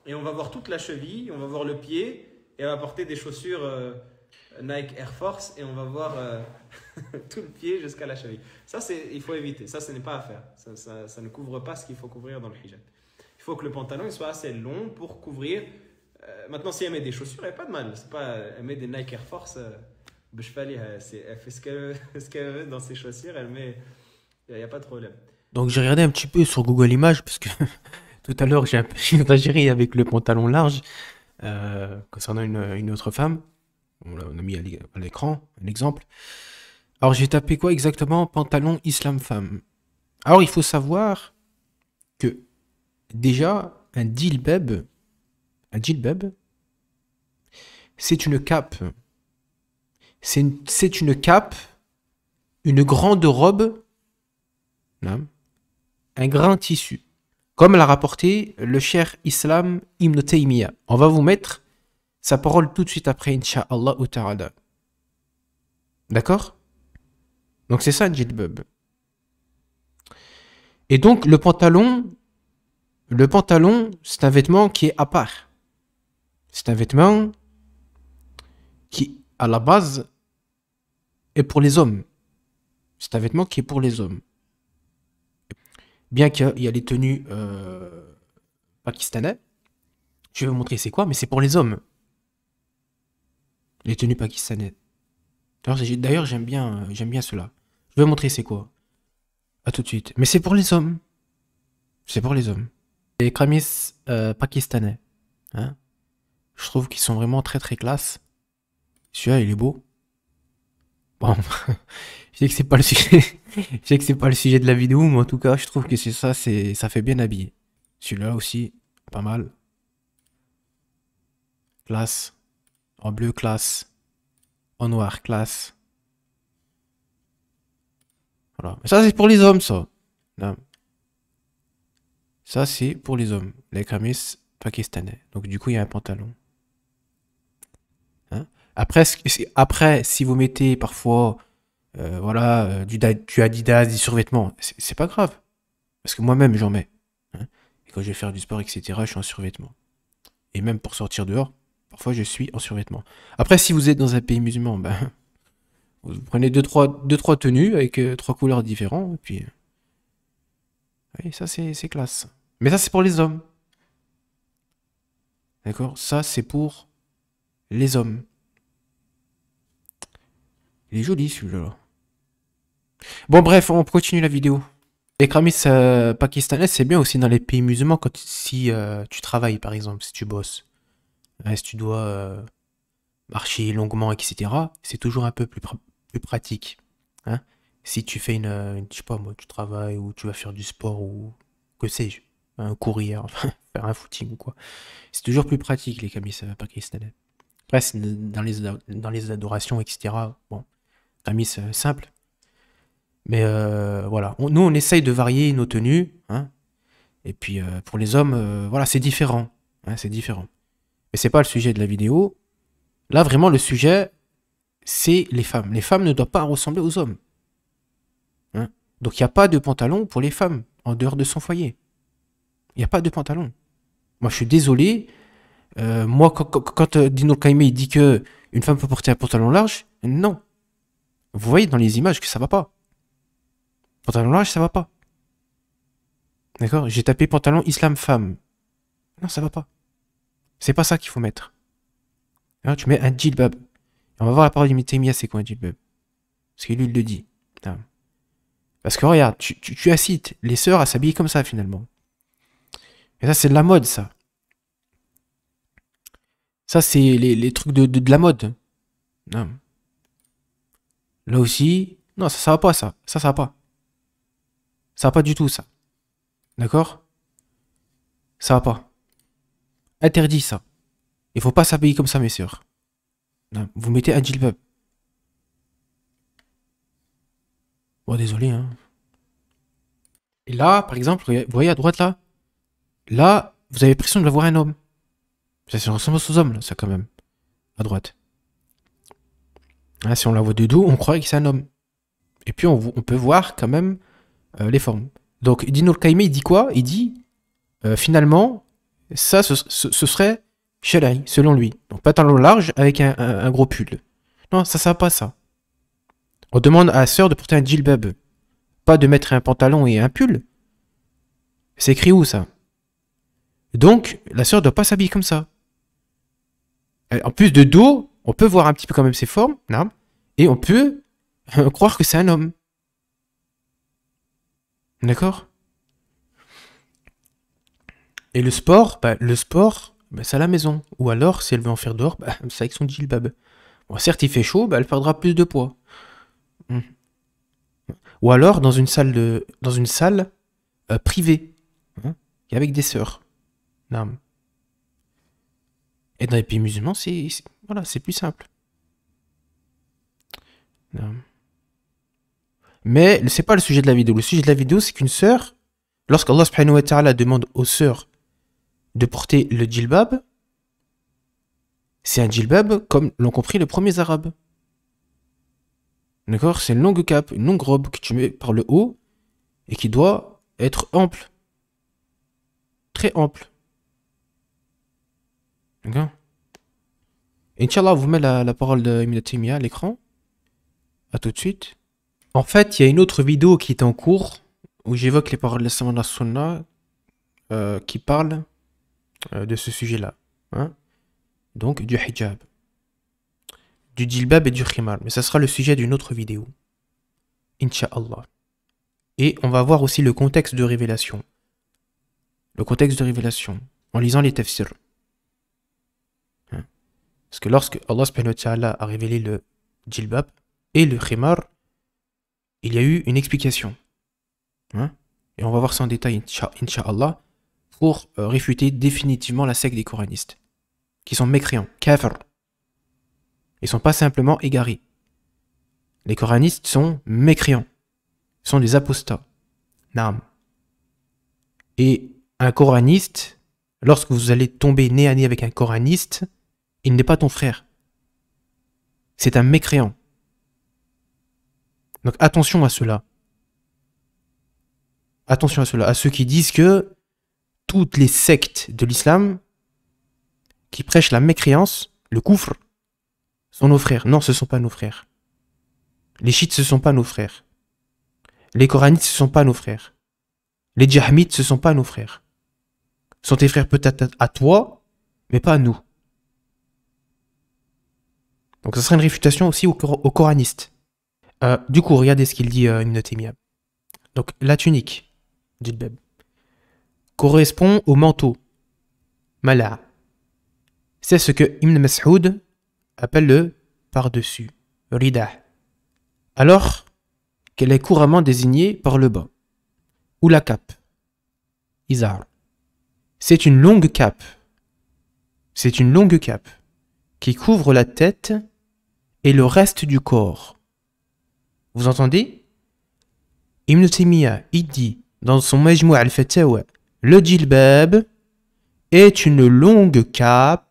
Et on va voir toute la cheville, on va voir le pied, et elle va porter des chaussures Nike Air Force, et on va voir tout le pied jusqu'à la cheville. Ça, il faut éviter. Ça, ce n'est pas à faire. Ça ne couvre pas ce qu'il faut couvrir dans le hijab. Il faut que le pantalon il soit assez long pour couvrir. Maintenant, si elle met des chaussures, il n'y a pas de mal. C'est pas, elle met des Nike Air Force. Elle fait ce qu'elle veut dans ses chaussures. Il n'y a pas de problème. Donc j'ai regardé un petit peu sur Google Images parce que tout à l'heure j'ai un peu exagéré avec le pantalon large concernant une autre femme. On a mis à l'écran un exemple. Alors j'ai tapé quoi exactement? Pantalon islam femme. Alors il faut savoir que déjà un djilbab, c'est une cape. C'est une cape, une grande robe, là, un grand tissu. Comme l'a rapporté le cher Islam Ibn Taymiyyah. On va vous mettre sa parole tout de suite après, Inch'Allah ta'ala. D'accord? Donc c'est ça un djilbab. Et donc le pantalon, c'est un vêtement qui est à part. C'est un vêtement qui, à la base, est pour les hommes. C'est un vêtement qui est pour les hommes. Bien qu'il y a les tenues pakistanais, je vais vous montrer c'est quoi, mais c'est pour les hommes. Les tenues pakistanais. D'ailleurs, j'aime bien cela. Je vais vous montrer c'est quoi. À tout de suite. Mais c'est pour les hommes. C'est pour les hommes. Les kamis pakistanais. Hein, je trouve qu'ils sont vraiment très très classe. Celui-là, il est beau. Bon, je sais que c'est pas le sujet. Je sais que c'est pas le sujet de la vidéo, mais en tout cas, je trouve que ça fait bien habillé. Celui-là aussi, pas mal. Classe. En bleu, classe. En noir, classe. Voilà. Ça, c'est pour les hommes, ça. Non. Ça, c'est pour les hommes. Les kamis pakistanais. Donc, du coup, il y a un pantalon. Hein? Après, si vous mettez parfois voilà, du Adidas, des survêtements, c'est pas grave. Parce que moi-même, j'en mets. Hein? Et quand je vais faire du sport, etc., je suis en survêtement. Et même pour sortir dehors, parfois, je suis en survêtement. Après, si vous êtes dans un pays musulman, ben, vous prenez deux, trois tenues avec 3 couleurs différentes. Et puis, oui, ça, c'est classe. Mais ça, c'est pour les hommes. D'accord? Ça, c'est pour les hommes. Il est joli, celui-là. Bon, bref, on continue la vidéo. Les kramis pakistanais, c'est bien aussi dans les pays musulmans si tu travailles, par exemple, si tu bosses. Si tu dois marcher longuement, etc. C'est toujours un peu plus pratique. Hein, si tu fais je sais pas moi, tu travailles ou tu vas faire du sport ou que sais-je, un courir, enfin, faire un footing ou quoi. C'est toujours plus pratique les kamis pakistanais. Après, dans les adorations, etc. Bon, kamis simple. Mais voilà, nous on essaye de varier nos tenues. Hein, et puis pour les hommes, voilà, c'est différent. Hein, c'est différent. Mais c'est pas le sujet de la vidéo. Là, vraiment, le sujet, c'est les femmes. Les femmes ne doivent pas ressembler aux hommes. Hein? Donc, il n'y a pas de pantalon pour les femmes en dehors de son foyer. Il n'y a pas de pantalon. Moi, je suis désolé. Moi, quand Dino Kaimé dit que une femme peut porter un pantalon large, non. Vous voyez dans les images que ça va pas. Pantalon large, ça va pas. D'accord? J'ai tapé pantalon islam femme. Non, ça va pas. C'est pas ça qu'il faut mettre. Hein, tu mets un djilbab. On va voir la parole d'Ibn Taymiyyah, c'est quoi un djilbab? Parce que lui, il le dit. Non. Parce que regarde, tu incites les sœurs à s'habiller comme ça, finalement. Et ça, c'est de la mode, ça. Ça, c'est les trucs de la mode. Non. Là aussi, non, ça va pas, ça. Ça va pas. Ça va pas du tout, ça. D'accord? Ça va pas. Interdit, ça. Il faut pas s'habiller comme ça, mes sœurs. Non, vous mettez un djilbab. Bon, désolé, hein. Et là, par exemple, vous voyez à droite, là? Là, vous avez l'impression de voir un homme. Ça, c'est ressemble aux hommes, là, ça, quand même. À droite. Là, si on la voit de dos, on croirait que c'est un homme. Et puis, on peut voir, quand même, les formes. Donc, Dino Kaimé, il dit quoi? Il dit, finalement, ça, ce serait Shalai, selon lui. Donc, pantalon large avec un gros pull. Non, ça va pas, ça. On demande à la sœur de porter un djilbab. Pas de mettre un pantalon et un pull. C'est écrit où, ça? Donc, la sœur doit pas s'habiller comme ça. En plus de dos, on peut voir un petit peu quand même ses formes, non? Et on peut croire que c'est un homme. D'accord? Et le sport, c'est à la maison. Ou alors, si elle veut en faire dehors, c'est avec son djilbab. Bon, certes, il fait chaud, elle perdra plus de poids. Ou alors, dans une salle privée, hein, avec des sœurs. Non. Et dans les pays musulmans, voilà, c'est plus simple. Non. Mais c'est pas le sujet de la vidéo. Le sujet de la vidéo, c'est qu'une sœur, lorsqu'Allah subhanahu wa ta'ala demande aux sœurs de porter le djilbab, c'est un djilbab comme l'ont compris les premiers arabes. D'accord? C'est une longue cape, une longue robe que tu mets par le haut et qui doit être ample. Très ample. D'accord? Inch'Allah, vous met la parole de Ibn Taymiyyah à l'écran. A tout de suite. En fait, il y a une autre vidéo qui est en cours où j'évoque les paroles de Samana Sunna qui parlent de ce sujet-là. Hein? Donc, du hijab, du djilbab et du khimar. Mais ça sera le sujet d'une autre vidéo. Inch'Allah. Et on va voir aussi le contexte de révélation. Le contexte de révélation. En lisant les tafsirs. Hein? Parce que lorsque Allah subhanahu wa ta'ala a révélé le djilbab et le khimar, il y a eu une explication. Hein? Et on va voir ça en détail, Inch'Allah, pour réfuter définitivement la secte des coranistes. Qui sont mécréants, kafir. Ils sont pas simplement égarés. Les coranistes sont mécréants. Ils sont des apostats. Naam. Et un coraniste, lorsque vous allez tomber nez à nez avec un coraniste, il n'est pas ton frère. C'est un mécréant. Donc attention à cela. Attention à cela. À ceux qui disent que toutes les sectes de l'islam qui prêchent la mécréance, le koufr, sont nos frères. Non, ce ne sont pas nos frères. Les chiites, ce ne sont pas nos frères. Les coranites, ce ne sont pas nos frères. Les djahmites, ce ne sont pas nos frères. Ce sont tes frères peut-être à toi, mais pas à nous. Donc ça serait une réfutation aussi aux coranistes. Du coup, regardez ce qu'il dit Ibn Taymiyyah. Donc la tunique, djilbab, correspond au manteau, mala'. C'est ce que Ibn Mas'ud appelle le par-dessus, rida'. Alors qu'elle est couramment désignée par le bas, ou la cape, izar. C'est une longue cape. C'est une longue cape qui couvre la tête et le reste du corps. Vous entendez? Ibn Taymiyyah, il dit dans son Majmou' al-Fatawa, le djilbab est une longue cape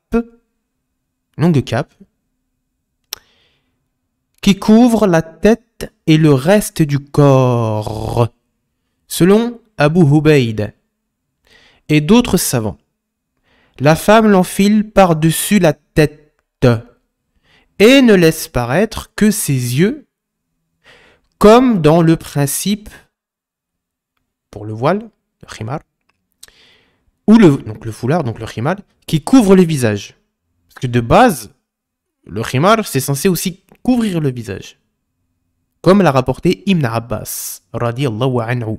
qui couvre la tête et le reste du corps, selon Abu Hubayd et d'autres savants. La femme l'enfile par-dessus la tête et ne laisse paraître que ses yeux, comme dans le principe pour le voile, le khimar, ou donc le foulard, donc le khimar, qui couvre le visage. Parce que de base, le khimar, c'est censé aussi couvrir le visage. Comme l'a rapporté Ibn Abbas, radiyallahu anhu.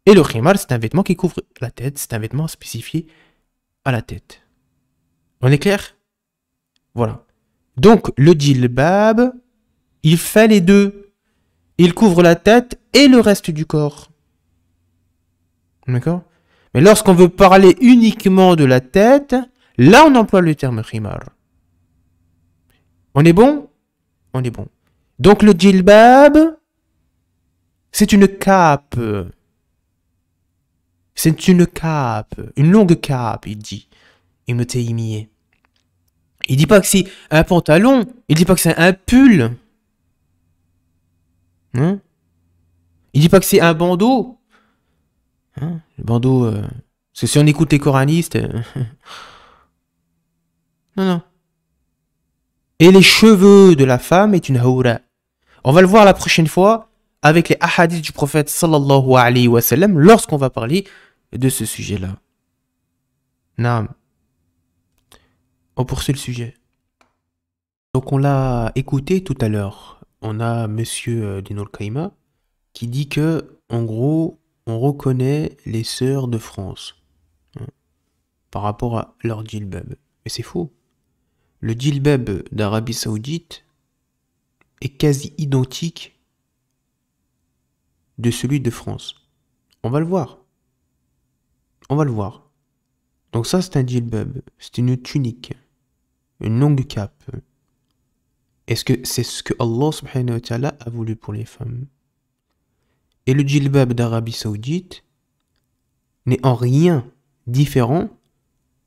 Et le khimar, c'est un vêtement qui couvre la tête, c'est un vêtement spécifié à la tête. On est clair? Voilà. Donc, le djilbab, il fait les deux. Il couvre la tête et le reste du corps. D'accord? Mais lorsqu'on veut parler uniquement de la tête, là on emploie le terme khimar. On est bon? On est bon. Donc le djilbab, c'est une cape. C'est une cape. Une longue cape, il dit. Ibn Taymiyyah. Il dit pas que c'est un pantalon. Il dit pas que c'est un pull. Hein? Il dit pas que c'est un bandeau. Hein? Le bandeau... Parce que si on écoute les coranistes... non, non. Et les cheveux de la femme est une haoura. On va le voir la prochaine fois avec les ahadiths du prophète sallallahu alayhi wa sallam lorsqu'on va parler de ce sujet-là. Naam. On poursuit le sujet. Donc on l'a écouté tout à l'heure. On a monsieur Dinoul Kaima qui dit que, en gros, on reconnaît les sœurs de France hein, par rapport à leur djilbab. Mais c'est faux. Le djilbab d'Arabie Saoudite est quasi identique de celui de France. On va le voir. On va le voir. Donc ça, c'est un djilbab. C'est une tunique. Une longue cape. Est-ce que c'est ce que Allah subhanahu wa ta'ala a voulu pour les femmes? Et le djilbab d'Arabie Saoudite n'est en rien différent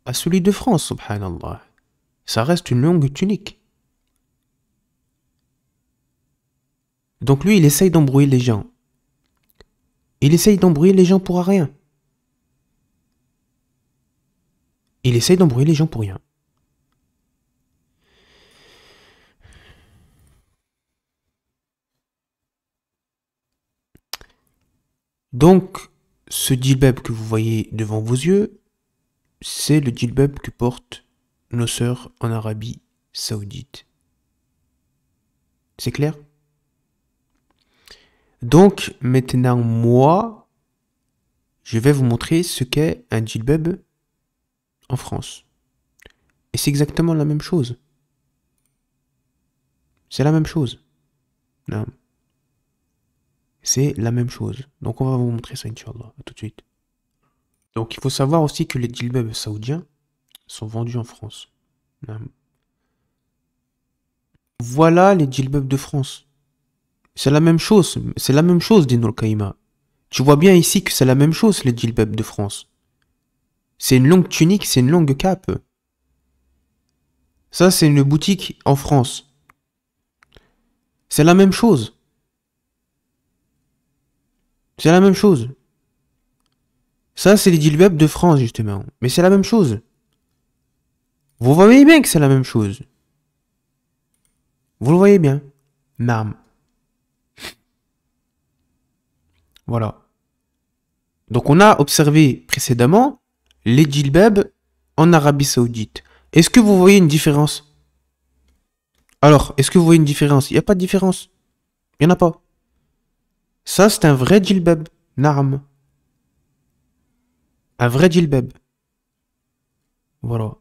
à celui de France, subhanallah. Ça reste une longue tunique. Donc lui, il essaye d'embrouiller les gens. Il essaye d'embrouiller les gens pour rien. Il essaye d'embrouiller les gens pour rien. Donc, ce djilbab que vous voyez devant vos yeux, c'est le djilbab que portent nos sœurs en Arabie Saoudite. C'est clair? Donc, maintenant, moi, je vais vous montrer ce qu'est un djilbab en France. Et c'est exactement la même chose. C'est la même chose. Non. C'est la même chose. Donc, on va vous montrer ça, Inch'Allah. À tout de suite. Donc, il faut savoir aussi que les djilbabs saoudiens sont vendus en France. Non. Voilà les djilbabs de France. C'est la même chose. C'est la même chose, Dinoul Kaima. Tu vois bien ici que c'est la même chose, les djilbabs de France. C'est une longue tunique, c'est une longue cape. Ça, c'est une boutique en France. C'est la même chose. C'est la même chose. Ça, c'est les djilbabs de France, justement. Mais c'est la même chose. Vous voyez bien que c'est la même chose. Vous le voyez bien. Naam. Voilà. Donc, on a observé précédemment les djilbabs en Arabie Saoudite. Est-ce que vous voyez une différence? Alors, est-ce que vous voyez une différence? Il n'y a pas de différence. Il n'y en a pas. Ça, c'est un vrai djilbab. Naam. Un vrai djilbab. Voilà.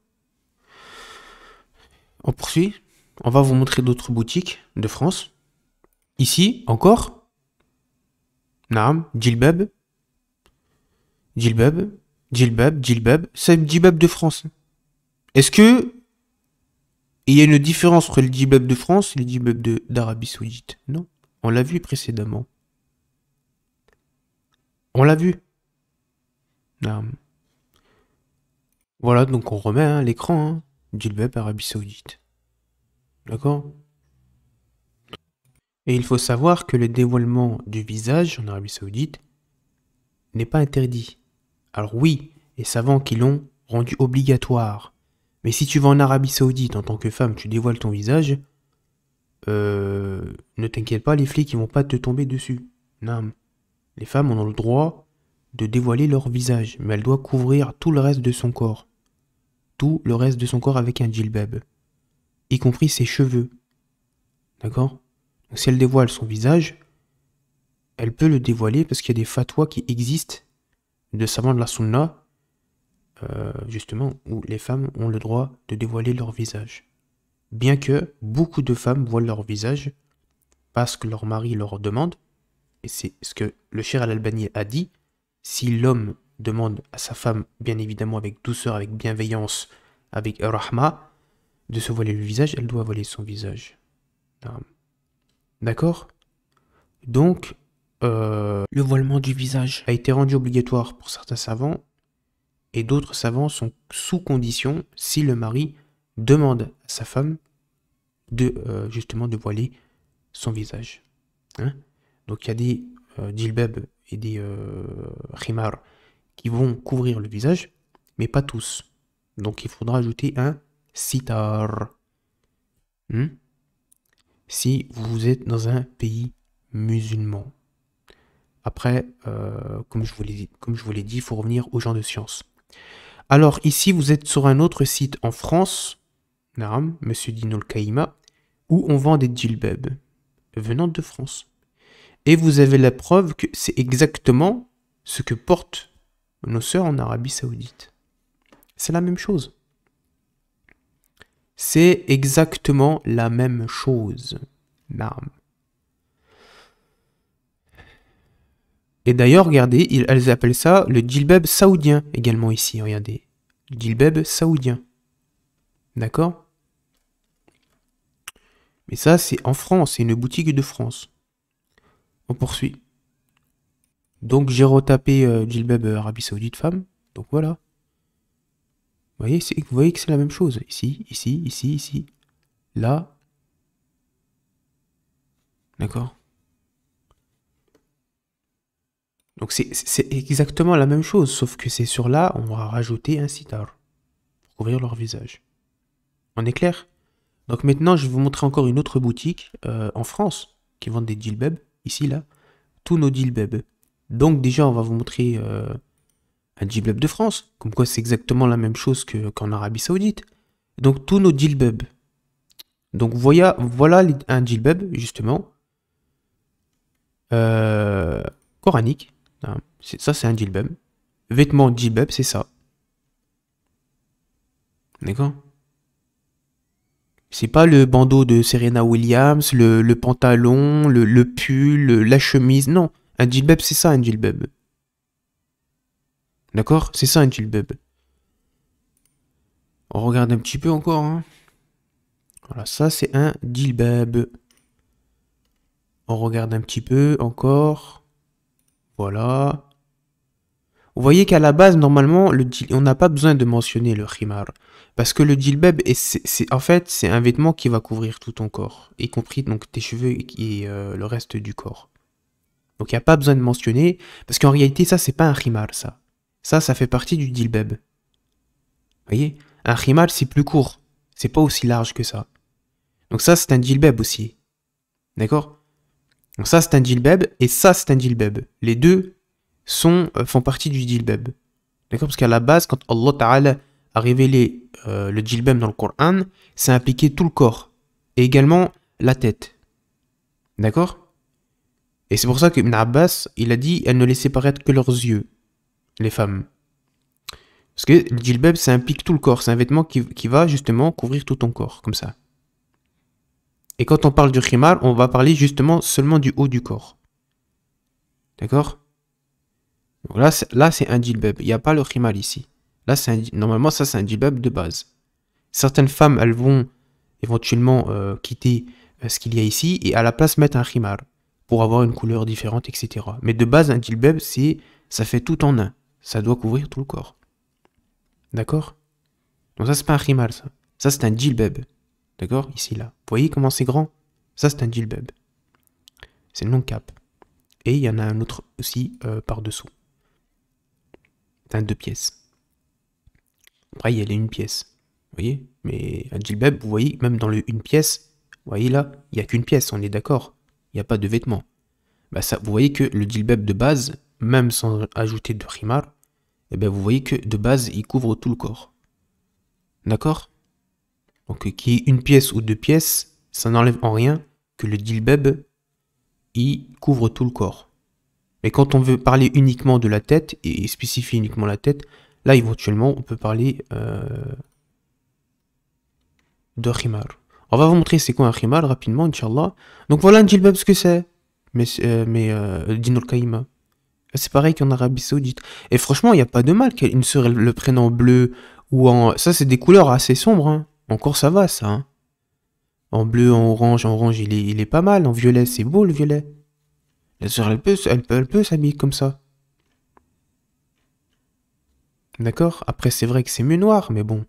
On poursuit. On va vous montrer d'autres boutiques de France. Ici, encore. Naam. Djilbab. Djilbab. Djilbab. Djilbab. C'est le djilbab de France. Est-ce que il y a une différence entre le djilbab de France et le djilbab d'Arabie Saoudite? Non. On l'a vu précédemment. On l'a vu. Naam. Voilà, donc on remet hein, l'écran. Hein. Djilbab Arabie Saoudite. D'accord? Et il faut savoir que le dévoilement du visage en Arabie Saoudite n'est pas interdit. Alors oui, les savants qui l'ont rendu obligatoire. Mais si tu vas en Arabie Saoudite en tant que femme, tu dévoiles ton visage, ne t'inquiète pas, les flics ils vont pas te tomber dessus. Non. Les femmes ont le droit de dévoiler leur visage, mais elle doit couvrir tout le reste de son corps. Tout le reste de son corps avec un djilbab, y compris ses cheveux. D'accord? Donc si elle dévoile son visage, elle peut le dévoiler parce qu'il y a des fatwas qui existent de savants de la sunna, justement, où les femmes ont le droit de dévoiler leur visage. Bien que beaucoup de femmes voilent leur visage parce que leur mari leur demande, et c'est ce que le Cheikh Al-Albani a dit, si l'homme demande à sa femme, bien évidemment avec douceur, avec bienveillance, avec rahma, de se voiler le visage, elle doit voiler son visage. D'accord? Donc, le voilement du visage a été rendu obligatoire pour certains savants, et d'autres savants sont sous condition si le mari demande à sa femme de justement de voiler son visage. Hein? Donc il y a des djilbab et des khimar qui vont couvrir le visage, mais pas tous. Donc il faudra ajouter un sitar. Si vous êtes dans un pays musulman. Après, comme je vous l'ai dit, il faut revenir aux gens de science. Alors ici, vous êtes sur un autre site en France, Naam, Monsieur Dino Kaïma, où on vend des djilbab venant de France. Et vous avez la preuve que c'est exactement ce que portent nos sœurs en Arabie Saoudite. C'est la même chose. C'est exactement la même chose. Naam. Et d'ailleurs, regardez, elles appellent ça le djilbab saoudien également ici. Regardez, le djilbab saoudien. D'accord? Mais ça, c'est en France, c'est une boutique de France. On poursuit. Donc, j'ai retapé djilbab Arabie Saoudite femme. Donc, voilà. Vous voyez que c'est la même chose. Ici, ici, ici, ici. Là. D'accord? Donc, c'est exactement la même chose, sauf que c'est sur là, on va rajouter un sitar pour couvrir leur visage. On est clair? Donc maintenant, je vais vous montrer encore une autre boutique en France qui vend des djilbab. Ici, là, tous nos djilbab. Donc déjà, on va vous montrer un djilbab de France. Comme quoi, c'est exactement la même chose qu'en Arabie Saoudite. Donc tous nos djilbab. Donc voilà un djilbab, justement, coranique. Ça, c'est un djilbab. Vêtements djilbab, c'est ça. D'accord? C'est pas le bandeau de Serena Williams, le pantalon, le pull, la chemise. Non, un djilbab, c'est ça un djilbab. D'accord? C'est ça un djilbab. On regarde un petit peu encore. Hein. Voilà, ça c'est un djilbab. On regarde un petit peu encore. Voilà. Vous voyez qu'à la base, normalement, on n'a pas besoin de mentionner le khimar. Parce que le djilbab, en fait, c'est un vêtement qui va couvrir tout ton corps. Y compris donc, tes cheveux et le reste du corps. Donc il n'y a pas besoin de mentionner. Parce qu'en réalité, ça, c'est pas un khimar, ça. Ça fait partie du djilbab. Vous voyez? Un khimar, c'est plus court. C'est pas aussi large que ça. Donc ça, c'est un djilbab aussi. D'accord? Donc ça, c'est un djilbab. Et ça, c'est un djilbab. Les deux font partie du djilbab. D'accord? Parce qu'à la base, quand Allah Ta'ala a révélé le djilbab dans le Coran, ça impliquait tout le corps. Et également la tête. D'accord? Et c'est pour ça qu'Ibn Abbas, il a dit, elles ne laissaient paraître que leurs yeux, les femmes. Parce que le djilbab, ça implique tout le corps. C'est un vêtement qui va justement couvrir tout ton corps, comme ça. Et quand on parle du khimar, on va parler justement seulement du haut du corps. D'accord? Donc là, c'est un djilbab. Il n'y a pas le khimar ici. Là, normalement, ça, c'est un djilbab de base. Certaines femmes, elles vont éventuellement quitter ce qu'il y a ici et à la place mettre un khimar pour avoir une couleur différente, etc. Mais de base, un djilbab, ça fait tout en un. Ça doit couvrir tout le corps. D'accord? Donc ça, c'est pas un khimar, ça. Ça, c'est un djilbab. D'accord? Ici, là. Vous voyez comment c'est grand? Ça, c'est un djilbab. C'est une longue cape. Et il y en a un autre aussi par-dessous. C'est un 2 pièces. Après, il y a les 1 pièce. Vous voyez? Mais un djilbab, vous voyez, même dans le 1 pièce, vous voyez là, il n'y a qu'une pièce, on est d'accord. Il n'y a pas de vêtements. Bah ça, vous voyez que le djilbab de base, même sans ajouter de khimar, eh bien vous voyez que de base, il couvre tout le corps. D'accord? Donc qu'il y ait une pièce ou deux pièces, ça n'enlève en rien que le dilbeb, il couvre tout le corps. Mais quand on veut parler uniquement de la tête, et spécifier uniquement la tête, là éventuellement on peut parler de khimar. On va vous montrer c'est quoi un khimar rapidement, Inch'Allah. Donc voilà un djilbab ce que c'est. Mais Dinul Kaïma. C'est pareil qu'en Arabie Saoudite. Et franchement, il n'y a pas de mal qu'une sœur le prenne en bleu ou en. Ça, c'est des couleurs assez sombres. Hein. Encore ça va, ça. Hein. En bleu, en orange, il est pas mal. En violet, c'est beau le violet. La sœur, elle peut s'habiller comme ça. D'accord? Après, c'est vrai que c'est mieux noir, mais bon.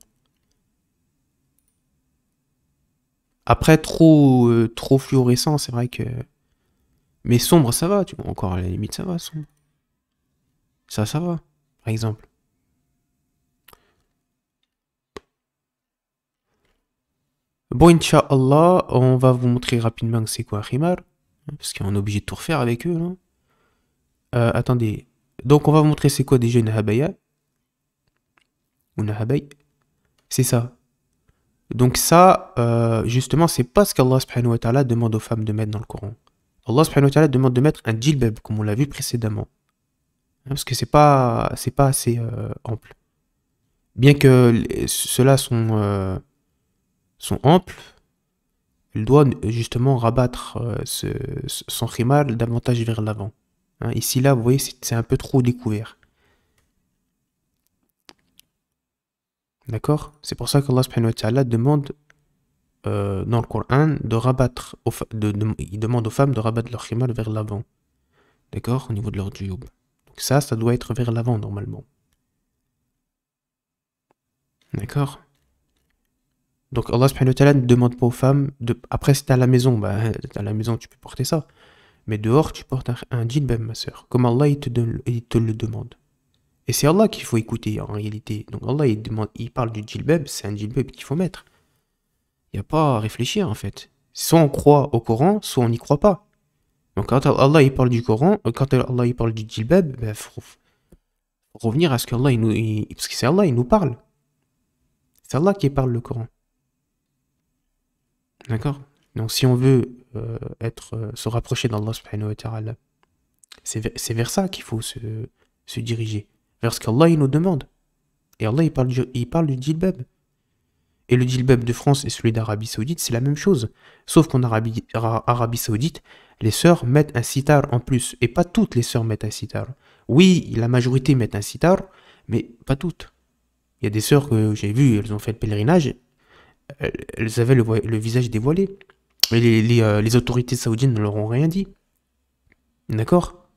Après, trop fluorescent, c'est vrai que. Mais sombre, ça va, tu vois. Encore à la limite, ça va, sombre. Ça va, par exemple. Bon, Inch'Allah, on va vous montrer rapidement c'est quoi un khimar. Parce qu'on est obligé de tout refaire avec eux, là. Attendez. Donc, on va vous montrer c'est quoi déjà une habaya. Une habay. C'est ça. Donc ça, justement, c'est pas ce qu'Allah subhanahu wa ta'ala demande aux femmes de mettre dans le Coran. Allah subhanahu wa ta'ala demande de mettre un djilbab, comme on l'a vu précédemment. Parce que c'est pas assez ample. Bien que ceux-là sont amples, il doit justement rabattre son khimar davantage vers l'avant. Hein, ici, là, vous voyez, c'est un peu trop découvert. D'accord? C'est pour ça qu'Allah subhanahu wa ta'ala demande dans le Coran de rabattre, il demande aux femmes de rabattre leur khimar vers l'avant. D'accord? Au niveau de leur djoub. Donc ça doit être vers l'avant normalement. D'accord? Donc Allah subhanahu wa ta'ala ne demande pas aux femmes de. Après, si t'es à la maison, bah, à la maison tu peux porter ça. Mais dehors, tu portes un djilbab, ma soeur. Comme Allah il te le demande. Et c'est Allah qu'il faut écouter en réalité. Donc Allah il parle du djilbab, c'est un djilbab qu'il faut mettre. Il n'y a pas à réfléchir en fait. Soit on croit au Coran, soit on n'y croit pas. Donc quand Allah il parle du Coran, quand Allah il parle du djilbab, il faut revenir à ce qu'Allah parce que c'est Allah il nous parle. C'est Allah qui parle le Coran. D'accord? Donc si on veut se rapprocher d'Allah subhanahu wa ta'ala, c'est vers ça qu'il faut se diriger. Vers ce qu'Allah il nous demande. Et Allah il parle du djilbab. Et le djilbab de France et celui d'Arabie Saoudite, c'est la même chose. Sauf qu'en Arabie Saoudite, les sœurs mettent un sitar en plus. Et pas toutes les sœurs mettent un sitar. Oui, la majorité mettent un sitar, mais pas toutes. Il y a des sœurs que j'ai vues, elles ont fait le pèlerinage, elles avaient le visage dévoilé. Et les autorités saoudiennes ne leur ont rien dit. D'accord?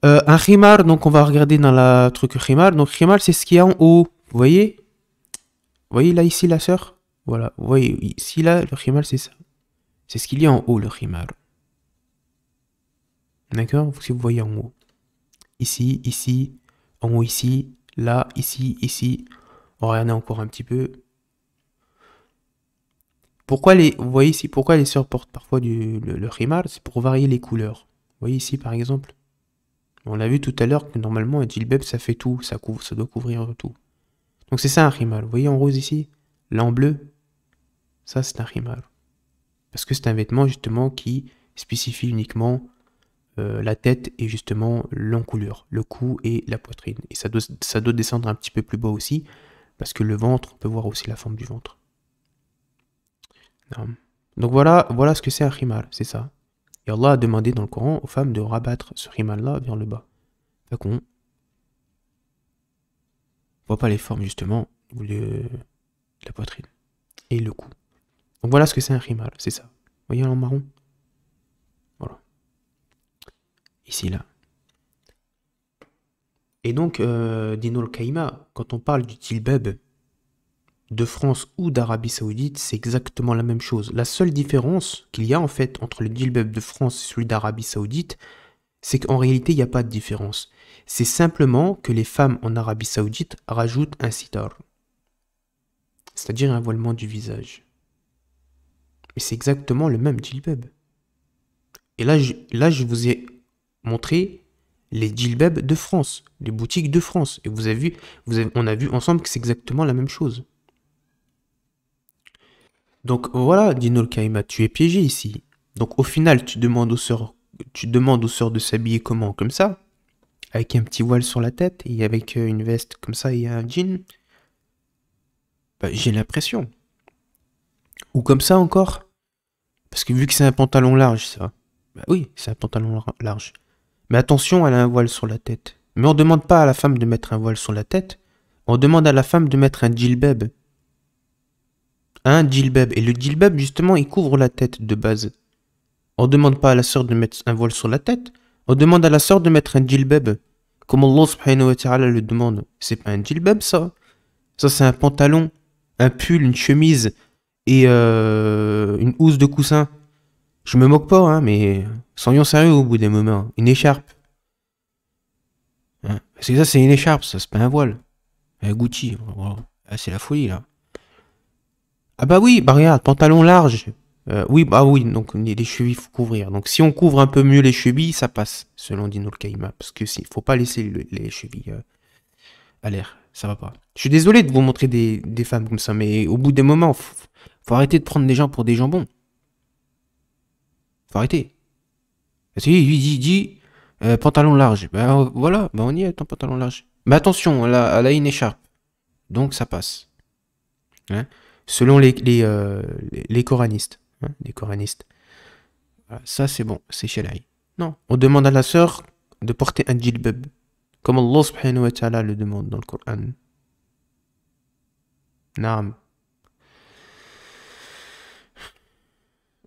Un khimar, donc on va regarder dans la truc khimar. Donc khimar, c'est ce qu'il y a en haut. Vous voyez? Vous voyez là, ici, la sœur? Voilà. Vous voyez, ici, là, le khimar, c'est ça. C'est ce qu'il y a en haut, le khimar. D'accord? Si vous voyez en haut. Ici, ici, en haut, ici, là, ici, ici. On va regarder encore un petit peu. Vous voyez ici, pourquoi les sœurs portent parfois le khimar? C'est pour varier les couleurs. Vous voyez ici, par exemple? On l'a vu tout à l'heure que normalement, un djilbab, ça fait tout. Ça doit couvrir tout. Donc c'est ça un khimar. Vous voyez en rose ici? Là en bleu? Ça, c'est un khimar. Parce que c'est un vêtement, justement, qui spécifie uniquement la tête et justement l'encoulure, le cou et la poitrine. Et ça doit descendre un petit peu plus bas aussi, parce que le ventre, on peut voir aussi la forme du ventre. Donc voilà ce que c'est un khimar, c'est ça. Et Allah a demandé dans le Coran aux femmes de rabattre ce khimar-là vers le bas. Fait qu'on voit pas les formes justement de la poitrine et le cou. Donc voilà ce que c'est un khimar, c'est ça. Vous voyez en marron? Voilà. Ici, là. Et donc, Dinul Kaïma, quand on parle du djilbab de France ou d'Arabie Saoudite, c'est exactement la même chose. La seule différence qu'il y a en fait entre le djilbab de France et celui d'Arabie Saoudite, c'est qu'en réalité, il n'y a pas de différence. C'est simplement que les femmes en Arabie Saoudite rajoutent un sitar, c'est-à-dire un voilement du visage. Mais c'est exactement le même djilbab. Et là, je vous ai montré les djilbabs de France, les boutiques de France. Et vous avez vu, on a vu ensemble que c'est exactement la même chose. Donc voilà, Dino Kaima, tu es piégé ici. Donc au final, tu demandes aux sœurs de s'habiller comment? Comme ça, avec un petit voile sur la tête et avec une veste comme ça et un jean. Bah, j'ai l'impression. Ou comme ça encore. Parce que vu que c'est un pantalon large, ça. Bah oui, c'est un pantalon large. Mais attention, elle a un voile sur la tête. Mais on demande pas à la femme de mettre un voile sur la tête. On demande à la femme de mettre un djilbab. Un djilbab. Et le djilbab, justement, il couvre la tête de base. On demande pas à la sœur de mettre un voile sur la tête. On demande à la sœur de mettre un djilbab. Comme Allah subhanahu wa ta'ala le demande. C'est pas un djilbab, ça. Ça, c'est un pantalon, un pull, une chemise et une housse de coussin. Je me moque pas, hein, mais soyons sérieux au bout des moments. Une écharpe. Hein. Parce que ça, c'est une écharpe, ça, c'est pas un voile. Un Gucci. Voilà. Ah, c'est la folie, là. Ah bah oui, bah regarde, pantalon large. Oui, bah oui, donc les chevilles, faut couvrir. Donc si on couvre un peu mieux les chevilles, ça passe, selon Dino Kaima. Parce que faut pas laisser les chevilles à l'air. Ça va pas. Je suis désolé de vous montrer des femmes comme ça, mais au bout des moments, faut arrêter de prendre les gens pour des jambons. Faut arrêter. Parce que lui dit pantalon large. Ben voilà, ben on y est, en pantalon large. Mais attention, elle a une écharpe. Donc ça passe. Hein, selon les coranistes. Hein, les coranistes. Voilà, ça c'est bon, c'est shala'i. Non, on demande à la sœur de porter un djilbab. Comme Allah subhanahu wa ta'ala le demande dans le Coran. Naam.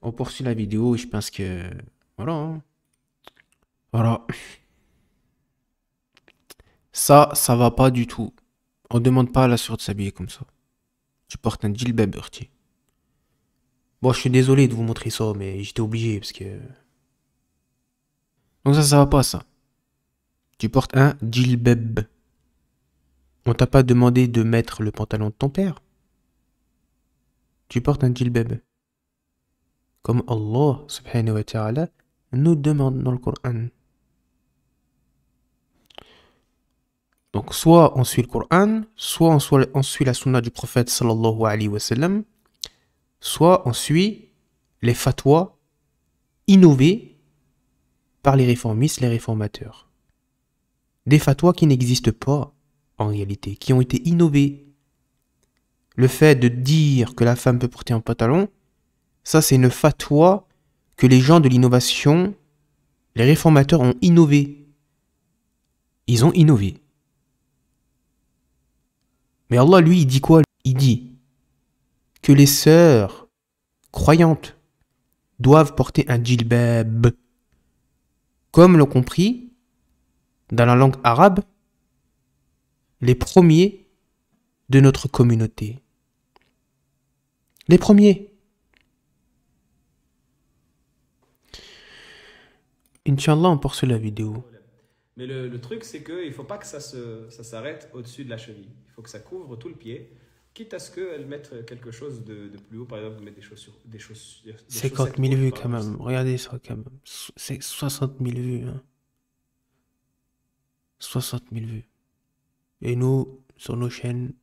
On poursuit la vidéo et je pense que... Voilà. Hein. Voilà. Ça va pas du tout. On demande pas à la sœur de s'habiller comme ça. Tu portes un djilbab, Urti. Bon, je suis désolé de vous montrer ça, mais j'étais obligé parce que... Donc ça va pas, ça. Tu portes un djilbab. On t'a pas demandé de mettre le pantalon de ton père. Tu portes un djilbab. Comme Allah, subhanahu wa ta'ala, nous demande dans le Coran. Donc soit on suit le Coran, soit on suit la sunna du prophète sallallahu alayhi wa sallam, soit on suit les fatwas innovés par les réformistes, les réformateurs. Des fatwas qui n'existent pas en réalité, qui ont été innovés. Le fait de dire que la femme peut porter un pantalon, ça c'est une fatwa que les gens de l'innovation, les réformateurs ont innové. Ils ont innové. Mais Allah, lui, il dit quoi? Il dit que les sœurs croyantes doivent porter un djilbab. Comme l'ont compris, dans la langue arabe, les premiers de notre communauté. Les premiers. Inch'Allah, on poursuit la vidéo. Mais le truc, c'est qu'il ne faut pas que ça s'arrête au-dessus de la cheville. Il faut que ça couvre tout le pied, quitte à ce qu'elle mette quelque chose de plus haut, par exemple, mettre des chaussures, des 50 000 vues quand même. Regardez ça quand même. C'est 60 000 vues. Hein. 60 000 vues. Et nous, sur nos chaînes,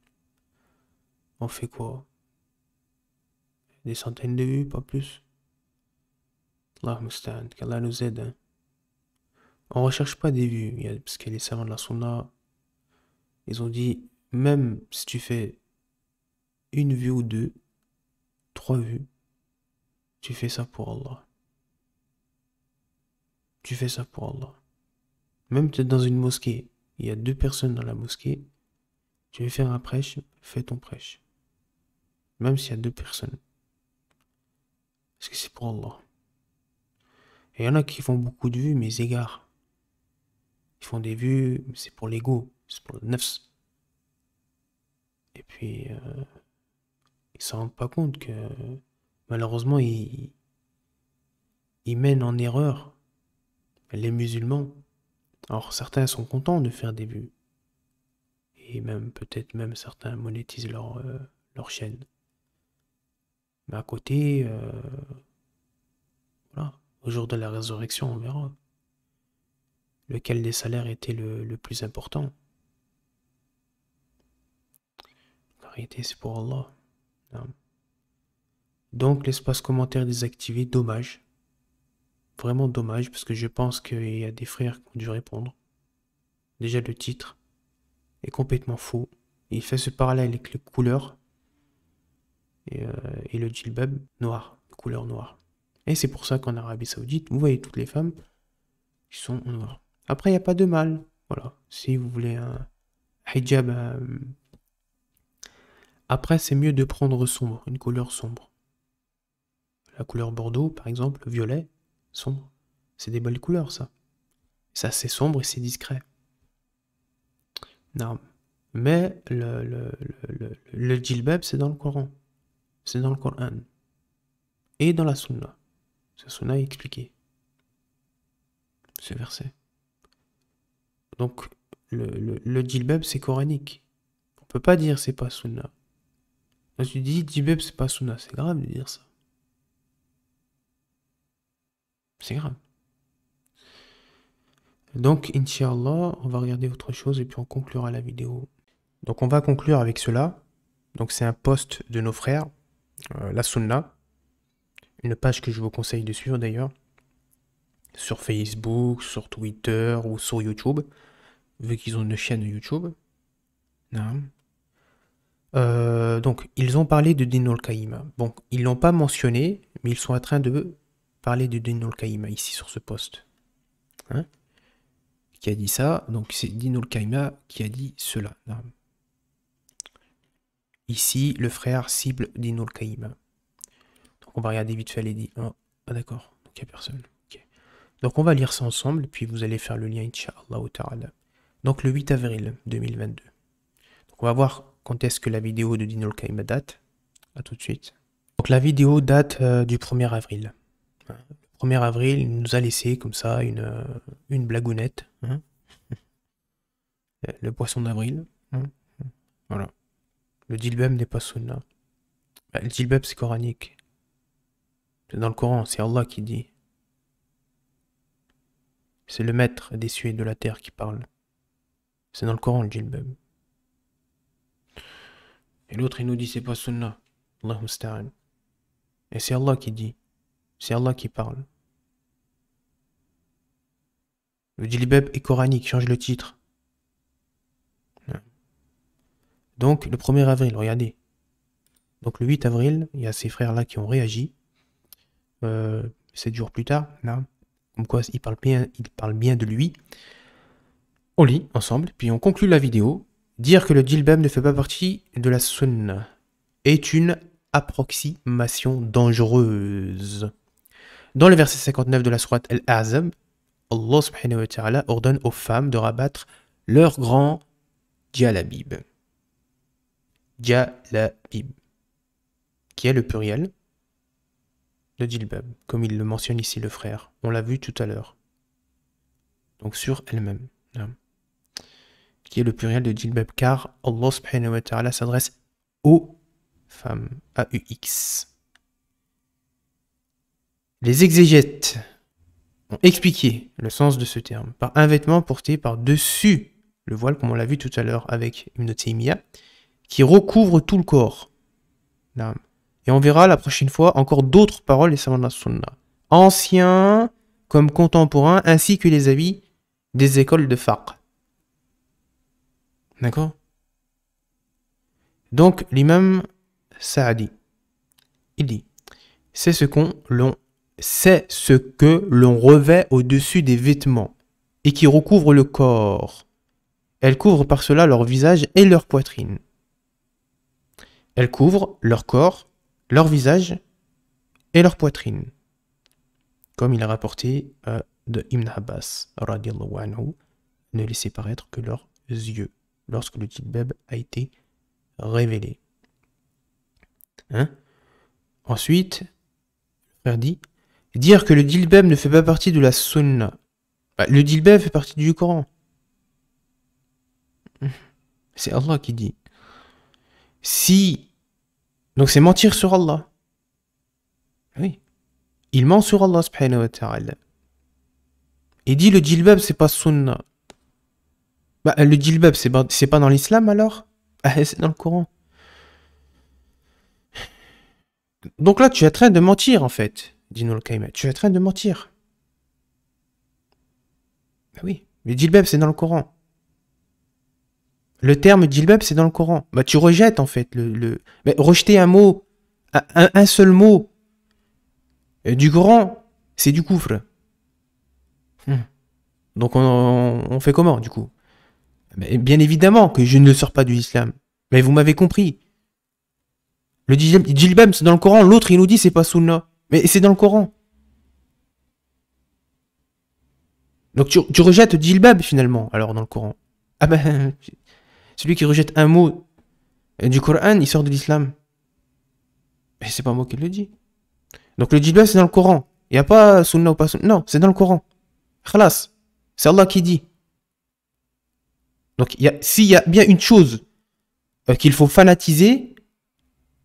on fait quoi? Des centaines de vues, pas plus. Allah musta'an, qu'Allah nous aide. Hein. On recherche pas des vues, parce que les savants de la sunna, ils ont dit, même si tu fais une vue ou deux, 3 vues, tu fais ça pour Allah. Tu fais ça pour Allah. Même peut-être dans une mosquée, il y a 2 personnes dans la mosquée, tu veux faire un prêche, fais ton prêche. Même s'il y a 2 personnes. Parce que c'est pour Allah. Et il y en a qui font beaucoup de vues, mais ils égarent. Ils font des vues, c'est pour l'ego, c'est pour le nefs. Et puis, ils s'en rendent pas compte que, malheureusement, ils mènent en erreur les musulmans. Alors, certains sont contents de faire des vues. Et même, peut-être même certains monétisent leur chaîne. Mais à côté, voilà, au jour de la résurrection, on verra. lequel des salaires était le plus important. En réalité, c'est pour Allah. Non. Donc, l'espace commentaire désactivé, dommage. Vraiment dommage, parce que je pense qu'il y a des frères qui ont dû répondre. Déjà, le titre est complètement faux. Il fait ce parallèle avec les couleurs et le djilbab noir, couleur noire. Et c'est pour ça qu'en Arabie Saoudite, vous voyez toutes les femmes qui sont en noir. Après, il n'y a pas de mal. Voilà. Si vous voulez un hijab. Après, c'est mieux de prendre sombre, une couleur sombre. La couleur bordeaux, par exemple, le violet, sombre. C'est des belles couleurs, ça. Ça, c'est sombre et c'est discret. Non. Mais le djilbab, c'est dans le Coran. C'est dans le Coran. Et dans la Sunna. La Sunna est expliqué. Ce verset. Donc, le djilbab, c'est coranique. On peut pas dire c'est pas Sunna. Quand tu dis djilbab, c'est pas Sunna, c'est grave de dire ça. C'est grave. Donc, Inch'Allah, on va regarder autre chose et puis on conclura la vidéo. Donc, on va conclure avec cela. Donc, c'est un post de nos frères, la Sunna. Une page que je vous conseille de suivre d'ailleurs. Sur Facebook, sur Twitter ou sur YouTube. Vu qu'ils ont une chaîne YouTube. Non. Donc, ils ont parlé de Din al-Qaïma. Bon, ils l'ont pas mentionné, mais ils sont en train de parler de Din al-Qaïma ici sur ce post. Hein? Qui a dit ça? Donc, c'est Din al-Qaïma qui a dit cela. Non. Ici, le frère cible Din al-Qaïma. Donc, on va regarder vite fait les dits. Oh, ah, d'accord. Donc, il n'y a personne. Okay. Donc, on va lire ça ensemble, puis vous allez faire le lien, Inch'Allah ta'ala. Donc, le 8 avril 2022. Donc, on va voir quand est-ce que la vidéo de Din al-Qaïma date. A tout de suite. Donc, la vidéo date du 1er avril. Le 1er avril, il nous a laissé comme ça une blagounette. Hein, le poisson d'avril. Hein, voilà. Le djilbab n'est pas sunna. Le djilbab, c'est coranique. C'est dans le Coran, c'est Allah qui dit. C'est le maître des cieux et de la terre qui parle. C'est dans le Coran, le djilbab. Et l'autre, il nous dit, c'est pas sunna. Allah musta'an. Et c'est Allah qui dit. C'est Allah qui parle. Le djilbab est coranique, change le titre. Donc, le 1er avril, regardez. Donc, le 8 avril, il y a ces frères-là qui ont réagi. 7 jours plus tard, là, comme quoi il parle bien de lui. On lit ensemble, puis on conclut la vidéo. Dire que le djilbab ne fait pas partie de la sunna est une approximation dangereuse. Dans le verset 59 de la sourate Al-Ahzab, Allah subhanahu wa ta'ala ordonne aux femmes de rabattre leur grand djalabib. Djalabib, qui est le pluriel de djilbab, comme il le mentionne ici le frère. On l'a vu tout à l'heure. Donc sur elle-même. Qui est le pluriel de djilbab, car Allah subhanahu wa ta'ala s'adresse aux femmes, AUX. Les exégètes ont expliqué le sens de ce terme par un vêtement porté par-dessus le voile, comme on l'a vu tout à l'heure avec Ibn Taymiyyah, qui recouvre tout le corps. Et on verra la prochaine fois encore d'autres paroles des savants de la sunna, anciens comme contemporains, ainsi que les avis des écoles de fiqh. D'accord? Donc l'imam Saadi, il dit, c'est ce que l'on revêt au-dessus des vêtements et qui recouvre le corps. Elles couvrent par cela leur visage et leur poitrine. Elles couvrent leur corps, leur visage et leur poitrine. Comme il a rapporté de Ibn Abbas, radiallahu anhu, ne laissait paraître que leurs yeux lorsque le djilbab a été révélé. Hein? Ensuite, le frère dit, dire que le djilbab ne fait pas partie de la sunna. Le djilbab fait partie du Coran. C'est Allah qui dit. Donc c'est mentir sur Allah. Oui. Il ment sur Allah subhanahu wa ta'ala. Il dit le djilbab, c'est pas sunna. Bah, le djilbab, c'est pas dans l'islam alors? Ah, c'est dans le Coran. Donc là, tu es en train de mentir, en fait, dit Noul Kayma. Tu es en train de mentir. Bah oui, le djilbab, c'est dans le Coran. Le terme djilbab, c'est dans le Coran. Bah, tu rejettes, en fait, Mais rejeter un mot, un seul mot du Coran, c'est du kufr. Donc on fait comment, du coup? Mais bien évidemment que je ne le sors pas de l'islam. Mais vous m'avez compris. Le djilbab, c'est dans le Coran. L'autre, il nous dit c'est pas sunna. Mais c'est dans le Coran. Donc tu rejettes djilbab, finalement, alors, dans le Coran. Ah ben, celui qui rejette un mot du Coran, il sort de l'islam. Mais c'est pas moi qui le dis. Donc le djilbab, c'est dans le Coran. Il n'y a pas sunna ou pas sunna. Non, c'est dans le Coran. Khalas. C'est Allah qui dit. Donc s'il y a bien une chose qu'il faut fanatiser,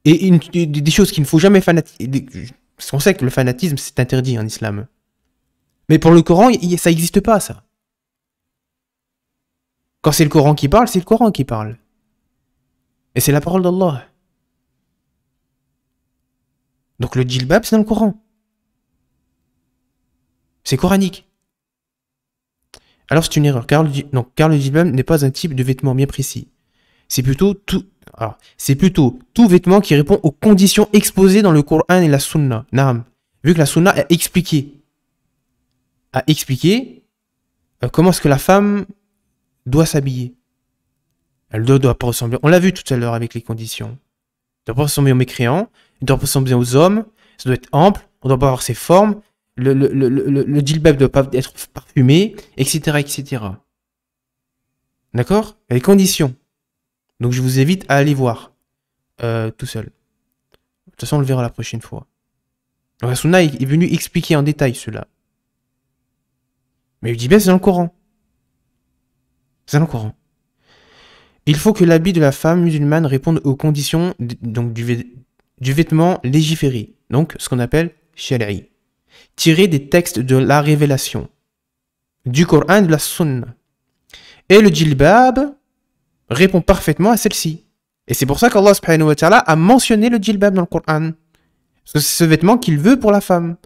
et des choses qu'il ne faut jamais fanatiser, parce qu'on sait que le fanatisme, c'est interdit en islam. Mais pour le Coran, ça n'existe pas, ça. Quand c'est le Coran qui parle, c'est le Coran qui parle. Et c'est la parole d'Allah. Donc le djilbab, c'est dans le Coran. C'est coranique. Alors c'est une erreur, car le djilbab n'est pas un type de vêtement bien précis. C'est plutôt tout vêtement qui répond aux conditions exposées dans le Coran et la Sunna. Naam. Vu que la Sunna a expliqué comment est-ce que la femme doit s'habiller. Elle doit pas ressembler. On l'a vu tout à l'heure avec les conditions. Elle doit pas ressembler aux mécréants. Elle doit pas ressembler aux hommes. Ça doit être ample. On doit pas avoir ses formes. Le djilbab doit pas être parfumé, etc., etc. D'accord? Les conditions. Donc je vous invite à aller voir tout seul. De toute façon, on le verra la prochaine fois. Donc la Sunna est venu expliquer en détail cela. Mais il dit bien c'est dans le Coran. C'est dans le Coran. Il faut que l'habit de la femme musulmane réponde aux conditions donc, du vêtement légiféré. Donc ce qu'on appelle shari'i. Tiré des textes de la révélation. Du Coran et de la Sunna. Et le djilbab répond parfaitement à celle-ci. Et c'est pour ça qu'Allah subhanahu wa ta'ala a mentionné le djilbab dans le Coran. Parce que c'est ce vêtement qu'il veut pour la femme.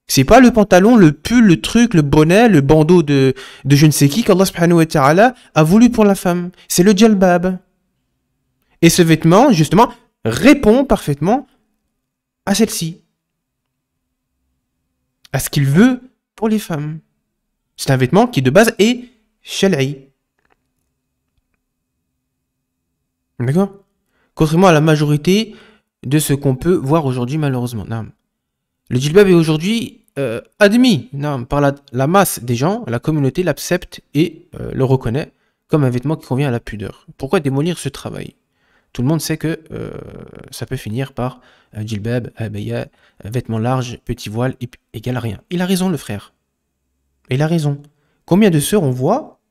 C'est pas le pantalon, le pull, le truc, le bonnet, le bandeau de je ne sais qui qu'Allah subhanahu wa ta'ala a voulu pour la femme. C'est le djilbab. Et ce vêtement, justement, répond parfaitement à celle-ci. À ce qu'il veut pour les femmes. C'est un vêtement qui de base est shari'i. D'accord? Contrairement à la majorité de ce qu'on peut voir aujourd'hui, malheureusement. Non. Le djilbab est aujourd'hui admis par la masse des gens, la communauté l'accepte et le reconnaît comme un vêtement qui convient à la pudeur. Pourquoi démolir ce travail? Tout le monde sait que ça peut finir par djilbab, abaya, vêtement large, petit voile, égale à rien. Il a raison, le frère. Il a raison. Combien de sœurs on voit,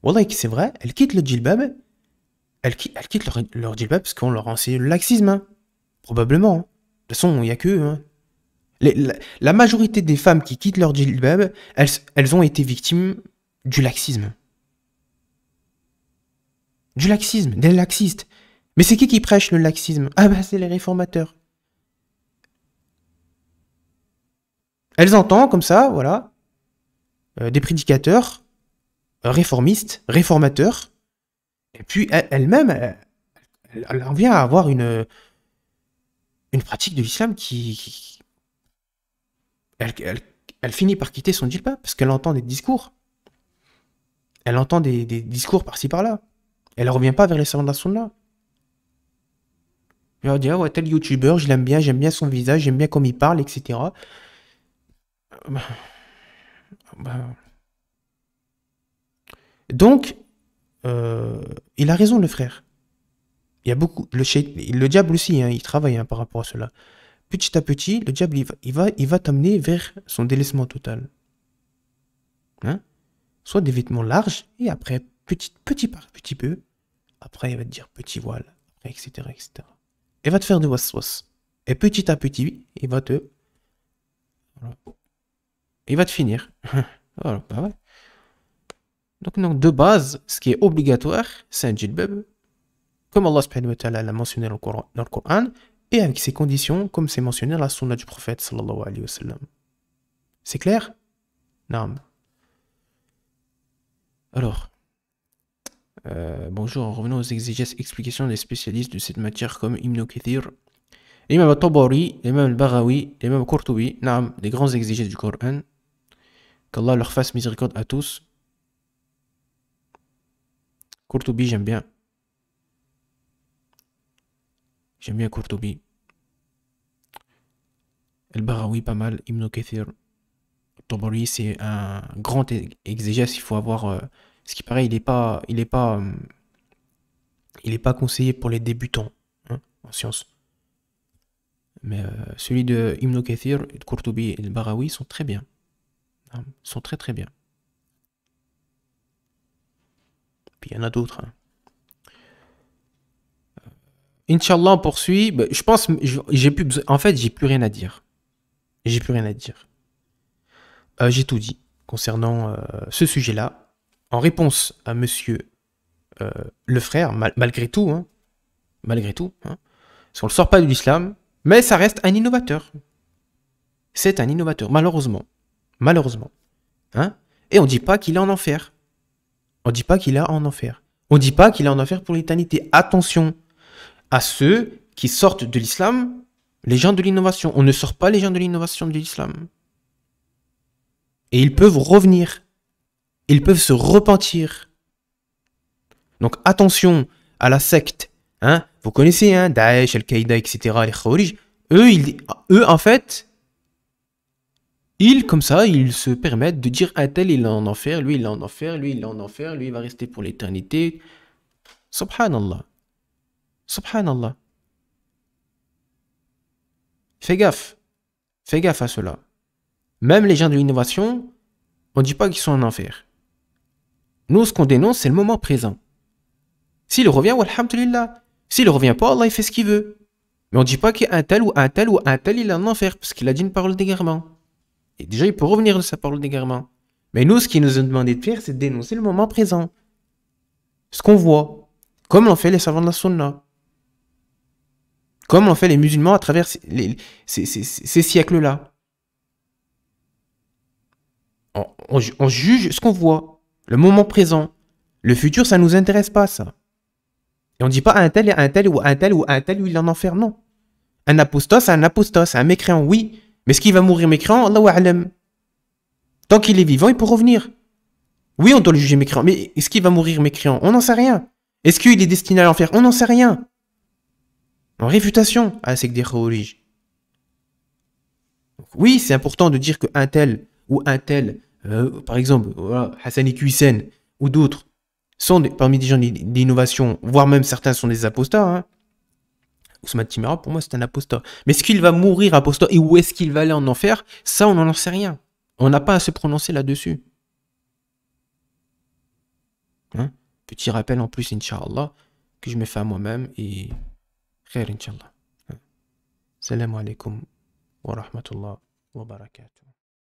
wallah, c'est vrai, elles quittent le djilbab. Elles quittent leur djilbab parce qu'on leur a enseigné le laxisme. Hein. Probablement. Hein. De toute façon, il n'y a que... Hein. La majorité des femmes qui quittent leur djilbab, elles ont été victimes du laxisme. Du laxisme, des laxistes. Mais c'est qui prêche le laxisme? Ah bah c'est les réformateurs. Elles entendent comme ça, voilà, des prédicateurs réformistes, réformateurs, et puis elle-même, elle en vient à avoir une pratique de l'islam qui elle finit par quitter son djilbab parce qu'elle entend des discours. Elle entend des discours par-ci par-là. Elle ne revient pas vers les savants de la sunna. Elle va dire, ouais, tel youtubeur, je l'aime bien, j'aime bien son visage, j'aime bien comme il parle, etc. Donc, il a raison, le frère. Il y a beaucoup. Le diable aussi, hein, il travaille par rapport à cela. Petit à petit, le diable, il va t'amener vers son délaissement total. Hein? Soit des vêtements larges, et après, petit par petit peu, après, il va te dire petit voile, après, etc., etc. Il va te faire de waswas. Et petit à petit, il va te finir. Voilà, bah ouais. Donc, non, de base, ce qui est obligatoire, c'est un djilbab, comme Allah subhanahu wa ta'ala l'a mentionné dans le Coran, et avec ses conditions, comme c'est mentionné dans la sunna du prophète sallallahu alayhi wa sallam. C'est clair? Non. Alors, bonjour, revenons aux exégèses explications des spécialistes de cette matière comme Ibn Kathir, l'imam al-Tabari, l'imam al-Baghawi, l'imam al-Qurtubi, naam, les grands exégètes du Coran, qu'Allah leur fasse miséricorde à tous. Qurtubi, j'aime bien. J'aime bien Qurtubi. Al-Baghawi, pas mal. Ibn Kathir. Tabari, c'est un grand exégèse. Il faut avoir. Ce qui paraît, il est pas conseillé pour les débutants hein, en sciences. Mais celui de Ibn Kathir, de Qurtubi et Al-Baghawi sont très bien. Hein, sont très très bien. Puis il y en a d'autres. Hein. Inch'Allah, on poursuit. Bah, je pense, j'ai plus besoin. En fait, j'ai plus rien à dire. J'ai plus rien à dire. J'ai tout dit concernant ce sujet-là. En réponse à monsieur le frère, malgré tout, hein, parce qu'on ne sort pas de l'islam, mais ça reste un innovateur. C'est un innovateur, malheureusement. Malheureusement. Hein. Et on ne dit pas qu'il est en enfer. On ne dit pas qu'il est en enfer. On ne dit pas qu'il est en enfer pour l'éternité. Attention à ceux qui sortent de l'islam, les gens de l'innovation. On ne sort pas les gens de l'innovation de l'islam. Et ils peuvent revenir. Ils peuvent se repentir. Donc attention à la secte. Hein. Vous connaissez, hein, Daesh, Al-Qaïda, etc., les Khawarij. Eux, en fait, comme ça, ils se permettent de dire un tel il est en enfer, lui il est en enfer, lui il est en enfer, lui il va rester pour l'éternité. Subhanallah. Subhanallah. Fais gaffe. Fais gaffe à cela. Même les gens de l'innovation, on ne dit pas qu'ils sont en enfer. Nous, ce qu'on dénonce, c'est le moment présent. S'il revient, walhamdulillah. S'il revient pas, Allah il fait ce qu'il veut. Mais on ne dit pas qu'un tel ou un tel ou un tel il est en enfer, parce qu'il a dit une parole d'égarement. Et déjà, il peut revenir de sa parole d'égarement. Mais nous, ce qui nous a demandé de faire, c'est de dénoncer le moment présent. Ce qu'on voit. Comme l'ont fait les savants de la Sunna. Comme l'ont fait les musulmans à travers ces siècles-là. On juge ce qu'on voit. Le moment présent. Le futur, ça ne nous intéresse pas, ça. Et on ne dit pas un tel et un tel ou un tel ou un tel où il est en enfer, non. Un apostat, c'est un apostat, c'est un mécréant, oui. Mais est-ce qu'il va mourir mécréant? Allahu a'lam. Tant qu'il est vivant, il peut revenir. Oui, on doit le juger mécréant, mais est-ce qu'il va mourir mécréant? On n'en sait rien. Est-ce qu'il est destiné à l'enfer? On n'en sait rien. En réfutation, c'est que des khawarij. Oui, c'est important de dire qu'un tel ou un tel, par exemple, voilà, Hassani Hussein ou d'autres, sont parmi des gens d'innovation, voire même certains sont des apostats. Hein. Ousmane Timera, pour moi, c'est un apostat. Mais est-ce qu'il va mourir apostat et où est-ce qu'il va aller en enfer? Ça, on n'en sait rien. On n'a pas à se prononcer là-dessus. Hein? Petit rappel en plus, Inch'Allah, que je me fais à moi-même et khair, Inch'Allah. Salam alaikum wa rahmatullah wa barakatuh.